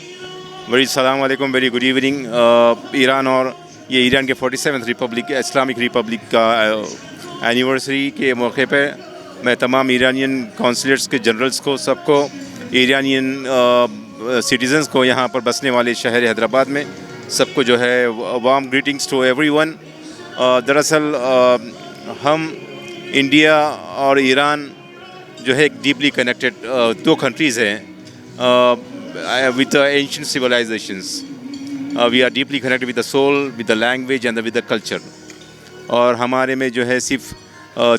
very सलाम वालेकुम, वेरी गुड इवनिंग। ईरान और ये ईरान के 47th रिपब्लिक इस्लामिक रिपब्लिक का एनिवर्सरी के मौके पे मैं तमाम ईरानियन कौंसलेट्स के जनरल्स को, सबको, ईरानियन सिटीज़न्स को, यहाँ पर बसने वाले शहर हैदराबाद में सबको जो है वार्म ग्रीटिंग्स टू एवरीवन। दरअसल हम इंडिया और ईरान जो है एक डीपली कनेक्टेड दो कंट्रीज़ हैं with the ancient civilisations. We are deeply connected with the soul, with the language and with the culture. और हमारे में जो है सिर्फ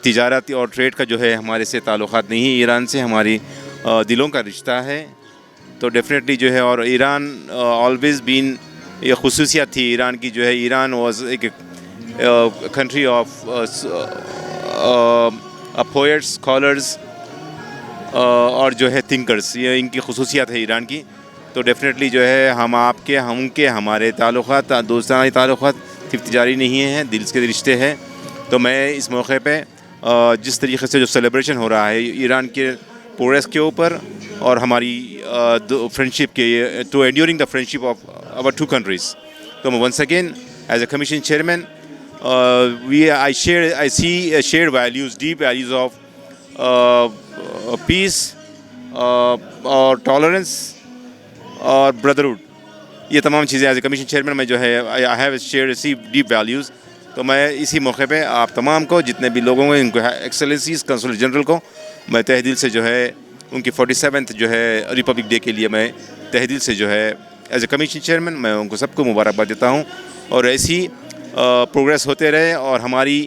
तिजारत और ट्रेड का जो है हमारे से ताल्लुक़ात नहीं है, ईरान से हमारी दिलों का रिश्ता है। तो डेफिनेटली जो है, और ईरान ऑलवेज़ बीन, ये खुसूसियत थी ईरान की जो है, ईरान वाज एक कंट्री ऑफ पोएट्स, स्कॉलर्स और जो है थिंकर्स, ये इनकी खुसूसियत है ईरान की। तो डेफिनेटली जो है हम आपके, हम उनके, हमारे ताल्लुक़ात दोस्ताना ताल्लुक़ात सिर्फ तिजारी नहीं हैं, दिल के रिश्ते हैं। तो मैं इस मौके पे जिस तरीके से जो सेलिब्रेशन हो रहा है ईरान के प्रोग्रेस के ऊपर और हमारी फ्रेंडशिप के, to enduring the friendship of our two countries, तो मैं once again as a commission chairman I see shared values, deep values of peace और टॉलरेंस और ब्रदरहुड, ये तमाम चीज़ें एज ए कमीशन चेयरमैन में जो है I have share receive deep values. तो मैं इसी मौके पे आप तमाम को, जितने भी लोगों को, इनको एक्सेलेंसीज कौंसल जनरल को मैं तहे दिल से जो है उनकी 47th जो है रिपब्लिक डे के लिए मैं तहे दिल से जो है एज ए कमीशन चेयरमैन मैं उनको सबको मुबारकबाद देता हूँ। और ऐसी प्रोग्रेस होते रहे और हमारी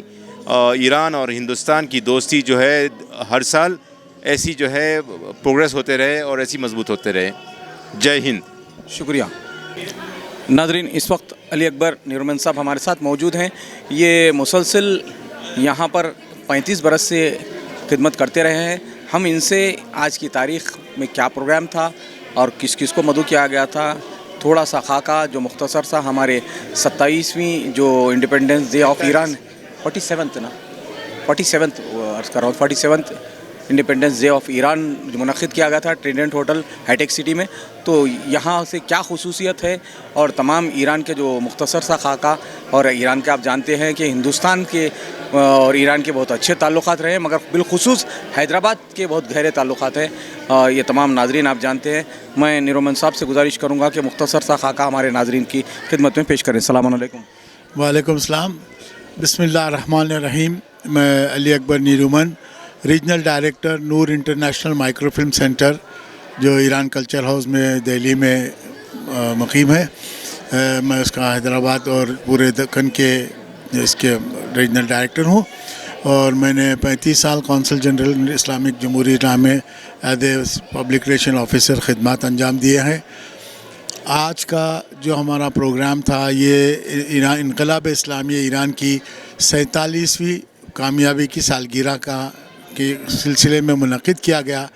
ईरान और हिंदुस्तान की दोस्ती जो है हर साल ऐसी जो है प्रोग्रेस होते रहे और ऐसी मजबूत होते रहे। जय हिंद। शुक्रिया। नाज़रीन, इस वक्त अली अकबर नीरुमन साहब हमारे साथ मौजूद हैं। ये मुसलसल यहाँ पर 35 बरस से खिदमत करते रहे हैं। हम इनसे आज की तारीख़ में क्या प्रोग्राम था और किस किस को मदऊ किया गया था, थोड़ा सा खाका जो मुख्तसर सा हमारे 27वीं जो independence day of Iran, 47th ना, 47th अर्ज़ कर रहा हूँ, 47th independence day of Iran जो मुनक़िद किया गया था ट्रीडेंट होटल हाईटेक सिटी में, तो यहाँ से क्या खुसूसियत है और तमाम ईरान के जो मुख्तसर सा खाका, और ईरान के आप जानते हैं कि हिंदुस्तान के और ईरान के बहुत अच्छे ताल्लुक़ात रहे, मगर बिलखुसूस हैदराबाद के बहुत गहरे ताल्लुक़ात हैं। ये तमाम नाज़रीन आप जानते हैं। मैं नीरुमन साहब से गुजारिश करूँगा कि मुख्तसर सा खाका हमारे नाज़रीन की खिदमत में पेश करें। अस्सलाम वालेकुम। वालेकुम सलाम। बिस्मिल्लाह रहमान रहीम। मैं अली अकबर नीरुमन, रीजनल डायरेक्टर नूर इंटरनेशनल माइक्रो फिल्म सेंटर जो ईरान कल्चर हाउस में दिल्ली में मुक़ीम है, मैं उसका हैदराबाद और पूरे दक्कन के इसके रीजनल डायरेक्टर हूँ। और मैंने 35 साल कौंसल जनरल इस्लामिक जमहूरी ईरान में as a public relation officer खिदमत अंजाम दिए हैं। आज का जो हमारा प्रोग्राम था ये ईरान इनकलाब इस्लामी ईरान की 47वीं कामयाबी की सालगिरह का के सिलसिले में मुनक़िद किया गया।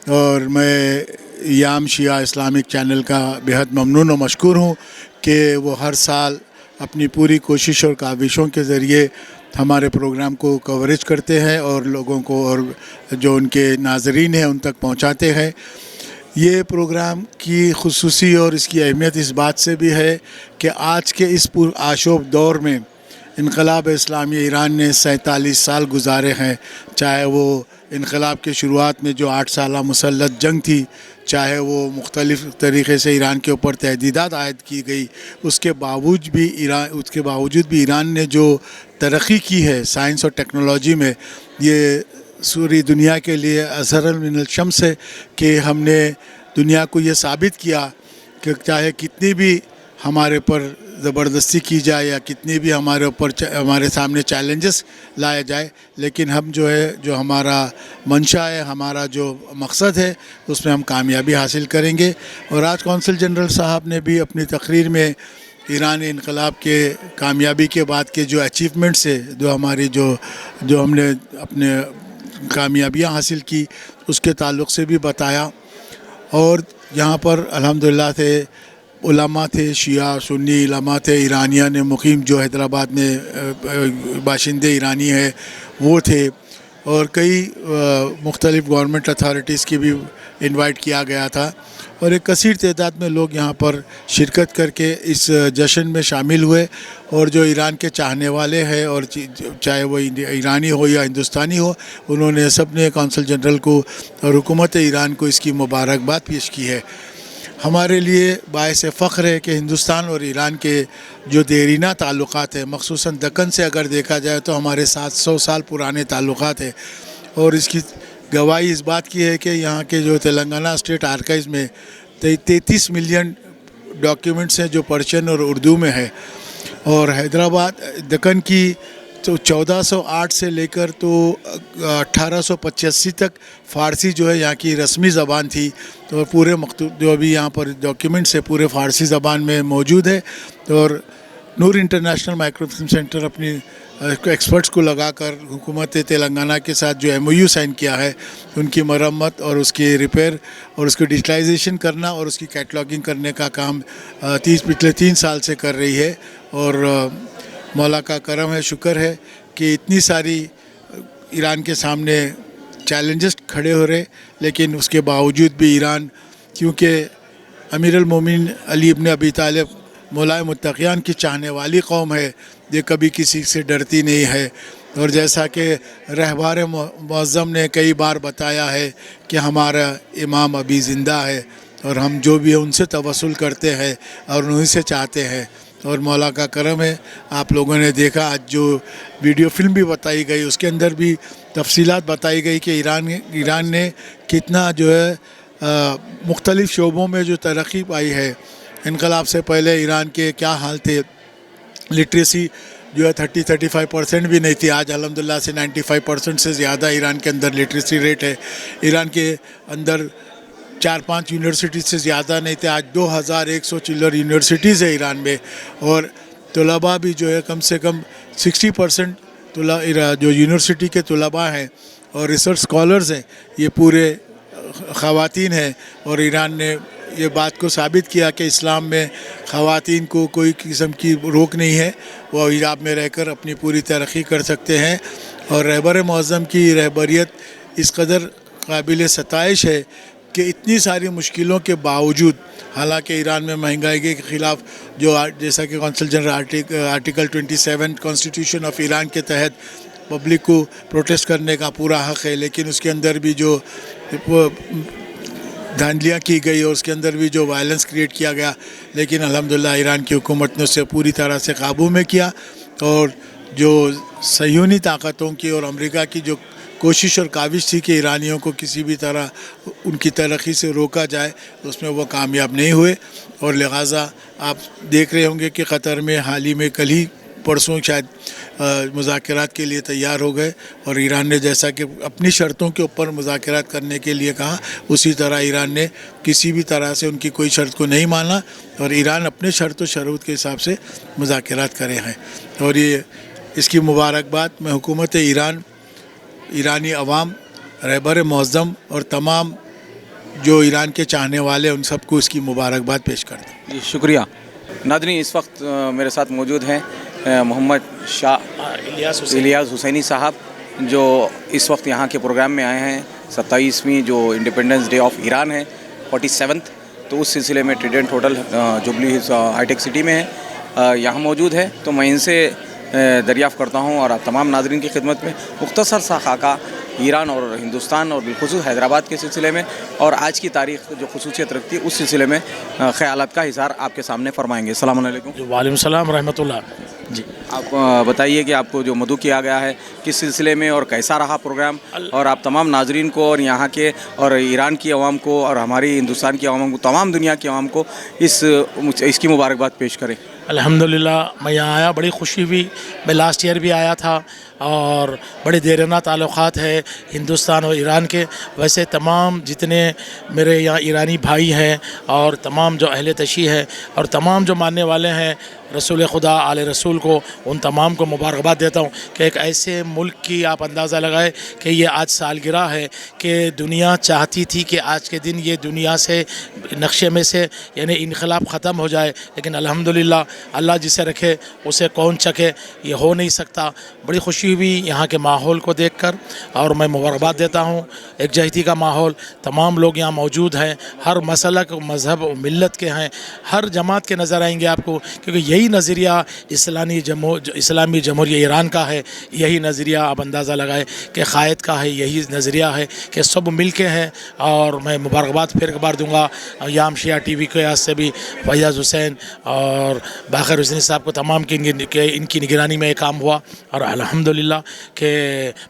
और मैं याम शिया इस्लामिक चैनल का बेहद ममनून और मशकूर हूँ कि वो हर साल अपनी पूरी कोशिश और काविशों के ज़रिए हमारे प्रोग्राम को कवरेज करते हैं और लोगों को और जो उनके नाज़रीन हैं उन तक पहुंचाते हैं। ये प्रोग्राम की खुसूसी और इसकी अहमियत इस बात से भी है कि आज के इस आशोब दौर में इनक़लाब इस्लामी ईरान ने 47 साल गुजारे हैं। चाहे वो इनक़लाब के शुरुआत में जो 8 साला मुसल्लत जंग थी, चाहे वो मुख्तलिफ़ तरीक़े से ईरान के ऊपर तहदीदात आयद की गई, उसके बावजूद भी ईरान ने जो तरक्की की है साइंस और टेक्नोलॉजी में, ये सूरी दुनिया के लिए अज़हरुल मिनल शम्स है कि हमने दुनिया को ये साबित किया कि चाहे कितनी भी हमारे पर ज़बरदस्ती की जाए या कितनी भी हमारे सामने चैलेंजेस लाए जाए, लेकिन हम जो हमारा मंशा है, हमारा जो मकसद है, उसमें हम कामयाबी हासिल करेंगे। और आज कौंसल जनरल साहब ने भी अपनी तकरीर में ईरानी इनकलाब के कामयाबी के बाद के जो अचीवमेंट्स है, जो हमारी जो हमने अपने कामयाबियाँ हासिल की, उसके ताल्लुक़ से भी बताया। और यहाँ पर अल्हम्दुलिल्लाह से उलमा थे, शिया सुन्नी उलमा थे, ईरानिया ने मुकीम जो हैदराबाद में बाशिंदे ईरानी है वो थे, और कई मुख्तलिफ़ गवर्नमेंट अथॉरिटीज़ की भी इनवाइट किया गया था, और एक कसीर तादाद में लोग यहाँ पर शिरकत करके इस जश्न में शामिल हुए। और जो ईरान के चाहने वाले हैं, और चाहे वो ईरानी हो या हिंदुस्तानी हो, उन्होंने सब ने कौंसल जनरल को और हुकूमत ईरान को इसकी मुबारकबाद पेश की है। हमारे लिए बाइस फ़ख्र है कि हिंदुस्तान और ईरान के जो देरीना ताल्लुक़ात हैं, मख़सूसन दक्कन से अगर देखा जाए तो हमारे 700 साल पुराने ताल्लुक़ात हैं। और इसकी गवाही इस बात की है कि यहाँ के जो तेलंगाना स्टेट आर्काइव्स में 33 मिलियन डॉक्यूमेंट्स हैं जो पर्शियन और उर्दू में है। और हैदराबाद दक्कन की तो 1408 से लेकर तो 1885 तक फ़ारसी जो है यहाँ की रस्मी ज़बान थी। तो पूरे जो अभी यहाँ पर डॉक्यूमेंट्स है पूरे फ़ारसी ज़बान में मौजूद है। और नूर इंटरनेशनल माइक्रोफिल्म सेंटर अपनी एक्सपर्ट्स को लगाकर हुकूमत तेलंगाना के साथ जो MOU साइन किया है, उनकी मरम्मत और उसकी रिपेयर और उसकी डिजिटलाइजेशन करना और उसकी कैटलॉगिंग करने का काम पिछले 3 साल से कर रही है। और मौला का करम है, शुक्र है कि इतनी सारी ईरान के सामने चैलेंजेस खड़े हो रहे, लेकिन उसके बावजूद भी ईरान, क्योंकि अमीरुल मोमिन अली इब्न अबी तालिब मौलाए मुत्तक़ियान की चाहने वाली कौम है, ये कभी किसी से डरती नहीं है। और जैसा कि रहबार मुअज़्ज़म ने कई बार बताया है कि हमारा इमाम अभी ज़िंदा है और हम जो भी है उनसे तवस्सुल करते हैं और उन्हीं से चाहते हैं। और मौला का करम है, आप लोगों ने देखा आज जो वीडियो फिल्म भी बताई गई, उसके अंदर भी तफसीलात बताई गई कि ईरान ने कितना जो है मुख्तलिफ़ शोबों में जो तरक्की पाई है। इनकलाब से पहले ईरान के क्या हाल थे, लिटरेसी जो है 30-35% भी नहीं थी। आज अल्हम्दुलिल्लाह से 95% से ज़्यादा ईरान के अंदर लिटरेसी रेट है। ईरान के अंदर 4-5 यूनिवर्सिटी से ज़्यादा नहीं थे, आज 2100 चिल्लर यूनिवर्सिटीज़ है ईरान में। और तलबा भी जो है कम से कम 60% जो यूनिवर्सिटी के तलबा हैं और रिसर्च स्कॉलर्स हैं, ये पूरे ख़वातीन हैं। और ईरान ने ये बात को साबित किया कि इस्लाम में ख़वातीन को कोई किस्म की रोक नहीं है, वो हिजाब में रहकर अपनी पूरी तरक्की कर सकते हैं। और रहबर मुअज़्ज़म की रहबरियत इस कदर काबिल सताइश है कि इतनी सारी मुश्किलों के बावजूद, हालांकि ईरान में महंगाई के ख़िलाफ़ जो जैसा कि consul general article 27 constitution of Iran के तहत पब्लिक को प्रोटेस्ट करने का पूरा हक़ है, लेकिन उसके अंदर भी जो धांधलियाँ की गई और उसके अंदर भी जो वायलेंस क्रिएट किया गया, लेकिन अल्हम्दुलिल्लाह ईरान की हुकूमत ने उसे पूरी तरह से काबू में किया। और जो सह्यूनी ताकतों की और अमेरिका की जो कोशिश और काविश थी कि ईरानियों को किसी भी तरह उनकी तरक्की से रोका जाए, उसमें वो कामयाब नहीं हुए। और लिहाजा आप देख रहे होंगे कि क़तर में हाल ही में कल ही परसों शायद मुज़ाकरात के लिए तैयार हो गए। और ईरान ने जैसा कि अपनी शर्तों के ऊपर मुज़ाकरात करने के लिए कहा, उसी तरह ईरान ने किसी भी तरह से उनकी कोई शर्त को नहीं माना और ईरान अपने शर्त व शरूत के हिसाब से मुज़ाकरात करे हैं। और ये इसकी मुबारकबाद मैं हुकूमत ईरान, ईरानी अवाम, रहबर मुअज़्ज़म और तमाम जो ईरान के चाहने वाले उन सबको इसकी मुबारकबाद पेश करता हूँ। जी शुक्रिया। नादरीन इस वक्त मेरे साथ मौजूद हैं मोहम्मद शाह इलियास हुसैनी साहब, जो इस वक्त यहाँ के प्रोग्राम में आए हैं। 27वीं जो इंडिपेंडेंस डे ऑफ ईरान है 47th, तो उस सिलसिले में ट्रीडेंट होटल जुबली हिल्स हाईटेक सिटी में है, यहाँ मौजूद है। तो मैं इनसे दरियाफ़्त करता हूँ और आप तमाम नाज़रीन की खिदमत में मुख्तसर सा खाका ईरान और हिंदुस्तान और बिलखुसूस हैदराबाद के सिलसिले में और आज की तारीख़ जो खसूसियत रखती है उस सिलसिले में ख़यालात का इज़हार आपके सामने फरमाएंगे। अस्सलाम वालेकुम। वालेकुम सलाम रहमतुल्लाह। जी, आप बताइए कि आपको जो मदु किया गया है किस सिलसिले में और कैसा रहा प्रोग्राम, और आप तमाम नाजरीन को और यहाँ के और ईरान की आवाम को और हमारी हिंदुस्तान की आवाम को, तमाम दुनिया की आवाम को इसकी मुबारकबाद पेश करें। अल्हम्दुलिल्लाह, मैं यहाँ आया, बड़ी खुशी हुई। मैं लास्ट ईयर भी आया था और बड़े देराना ताल्लुक़ात है हिंदुस्तान और ईरान के। वैसे तमाम जितने मेरे यहाँ ईरानी भाई हैं और तमाम जो अहले तशी है और तमाम जो मानने वाले हैं रसूल खुदा आले रसूल को, उन तमाम को मुबारकबाद देता हूँ कि एक ऐसे मुल्क की आप अंदाज़ा लगाए कि ये आज सालगिरह है कि दुनिया चाहती थी कि आज के दिन ये दुनिया से नक्शे में से यानी इनकलाब ख़त्म हो जाए, लेकिन अल्हम्दुलिल्लाह अल्लाह जिसे रखे उसे कौन चखे, ये हो नहीं सकता। बड़ी खुशी हुई यहाँ के माहौल को देखकर और मैं मुबारकबाद देता हूँ। एक जहती का माहौल, तमाम लोग यहाँ मौजूद हैं, हर मसलक मज़हब और मिल्लत के हैं, हर जमात के नज़र आएंगे आपको, क्योंकि यही नज़रिया इस्लामी जमहूरिया ईरान का है। यही नज़रिया आप अंदाज़ा लगाए कि क़ायद का है, यही नज़रिया है कि सब मिल के हैं। और मैं मुबारकबाद फिर एक बार दूँगा याम शिया TV के यहाँ से भी फैयाज़ हुसैन और बाखर हुसैन साहब को, तमाम की इनकी निगरानी में काम हुआ। और अल्हम्दुलिल्लाह कि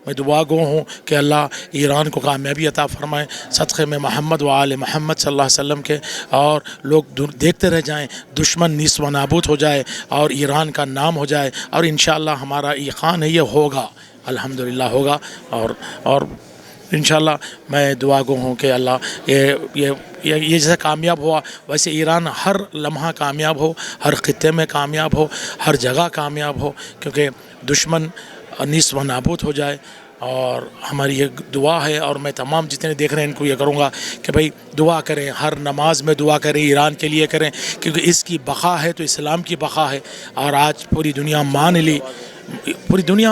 मैं दुआ गो हूँ कि अल्लाह ईरान को कामयाबी अता फ़रमाए सदक़े में मोहम्मद व आले मोहम्मद सल्लल्लाहु अलैहि वसल्लम के, और लोग देखते रह जाएँ, दुश्मन नीस व नाबूद हो जाए और ईरान का नाम हो जाए। और इंशाअल्लाह हमारा ईक़ान है ये होगा, अल्हम्दुलिल्लाह होगा। और इंशाअल्लाह मैं दुआ गो हूँ कि अल्लाह ये जैसे कामयाब हुआ वैसे ईरान हर लम्हा कामयाब हो, हर ख़ित्ते में कामयाब हो, हर जगह कामयाब हो, क्योंकि दुश्मन नीस व नाबूद हो जाए। और हमारी ये दुआ है, और मैं तमाम जितने देख रहे हैं इनको ये करूँगा कि भाई दुआ करें, हर नमाज में दुआ करें, ईरान के लिए करें, क्योंकि इसकी बक़ा है तो इस्लाम की बक़ा है। और आज पूरी दुनिया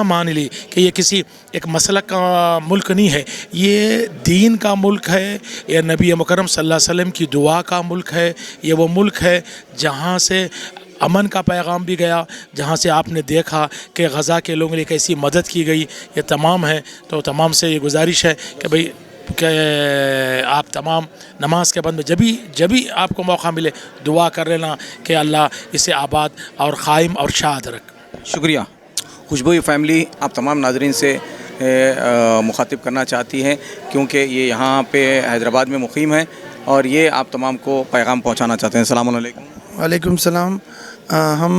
मान ली कि ये किसी एक मसलक का मुल्क नहीं है, ये दीन का मुल्क है, ये नबी मुकर्रम सल्लल्लाहु अलैहि वसल्लम की दुआ का मुल्क है। ये वो मुल्क है जहाँ से अमन का पैगाम भी गया, जहाँ से आपने देखा कि गज़ा के लोगों के लिए कैसी मदद की गई। ये तमाम है, तो तमाम से ये गुजारिश है कि भाई कि आप तमाम नमाज के बाद में जब भी आपको मौका मिले दुआ कर लेना कि अल्लाह इसे आबाद और क़ायम और शाद रख। शुक्रिया। खुशबू फैमिली आप तमाम नाज़रीन से मुखातिब करना चाहती हैं, क्योंकि ये यहाँ पे हैदराबाद में मुक़ीम है और ये आप तमाम को पैगाम पहुँचाना चाहते हैं। अस्सलाम वालेकुम। वालेकुम सलाम। हम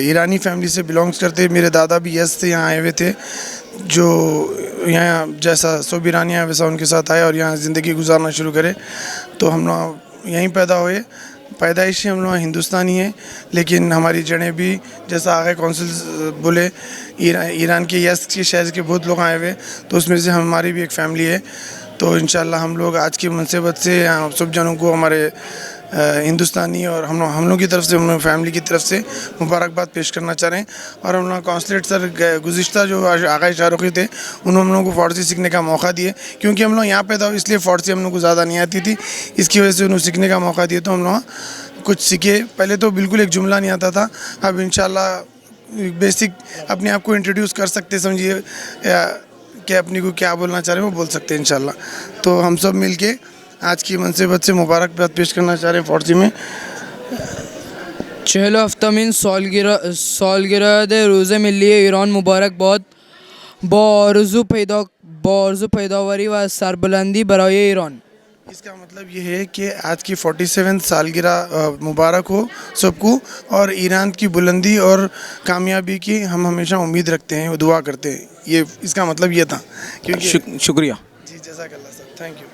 ईरानी फैमिली से बिलोंग्स करते हैं। मेरे दादा भी यस से यहाँ आए हुए थे, जो यहाँ जैसा सब ईरानी आए वैसा उनके साथ आए और यहाँ ज़िंदगी गुजारना शुरू करे। तो हम लोग यहीं पैदा हुए, पैदाइश हम लोग हिंदुस्तानी हैं, लेकिन हमारी जड़ें भी जैसा आगे कौंसिल बोले ईरान के यस के शहर के बहुत लोग आए हुए, तो उसमें से हमारी भी एक फ़ैमिली है। तो इंशाअल्लाह हम लोग आज की मुनासिबत से यहाँ सब जनों को हमारे हिंदुस्तानी और हम लोग की तरफ से, हम लोग फैमिली की तरफ से मुबारकबाद पेश करना चाह रहे हैं। और हम लोग कौंसलेट सर गुज़िश्ता जो आगा शाहरुखी थे उन्होंने हम लोगों को फ़ारसी सीखने का मौका दिए, क्योंकि हम लोग यहाँ पैदा हुए इसलिए फ़ारसी हम लोग को ज़्यादा नहीं आती थी, इसकी वजह से उन्होंने सीखने का मौका दिया। तो हम लोग कुछ सीखे। पहले तो बिल्कुल एक जुमला नहीं आता था, अब इंशाअल्लाह बेसिक अपने आप को इंट्रोड्यूस कर सकते, समझिए कि अपनी को क्या बोलना चाह रहे हैं वो बोल सकते हैं इंशाअल्लाह। तो हम सब मिल के आज की मुनासिबत से मुबारकबाद पेश करना चाह रहे हैं फ़ारसी में। 47वीं सालगिरह रोज़े मिली ईरान मुबारकबाद बारज़ू पैदावारी व सरबुलंदी बराए ईरान। इसका मतलब ये है कि आज की 47वीं सालगिरह मुबारक हो सबको, और ईरान की बुलंदी और कामयाबी की हम हमेशा उम्मीद रखते हैं, दुआ करते हैं। ये इसका मतलब ये था। क्योंकि शुक्रिया जी, जज़ाकल्लाह साहब, थैंक यू।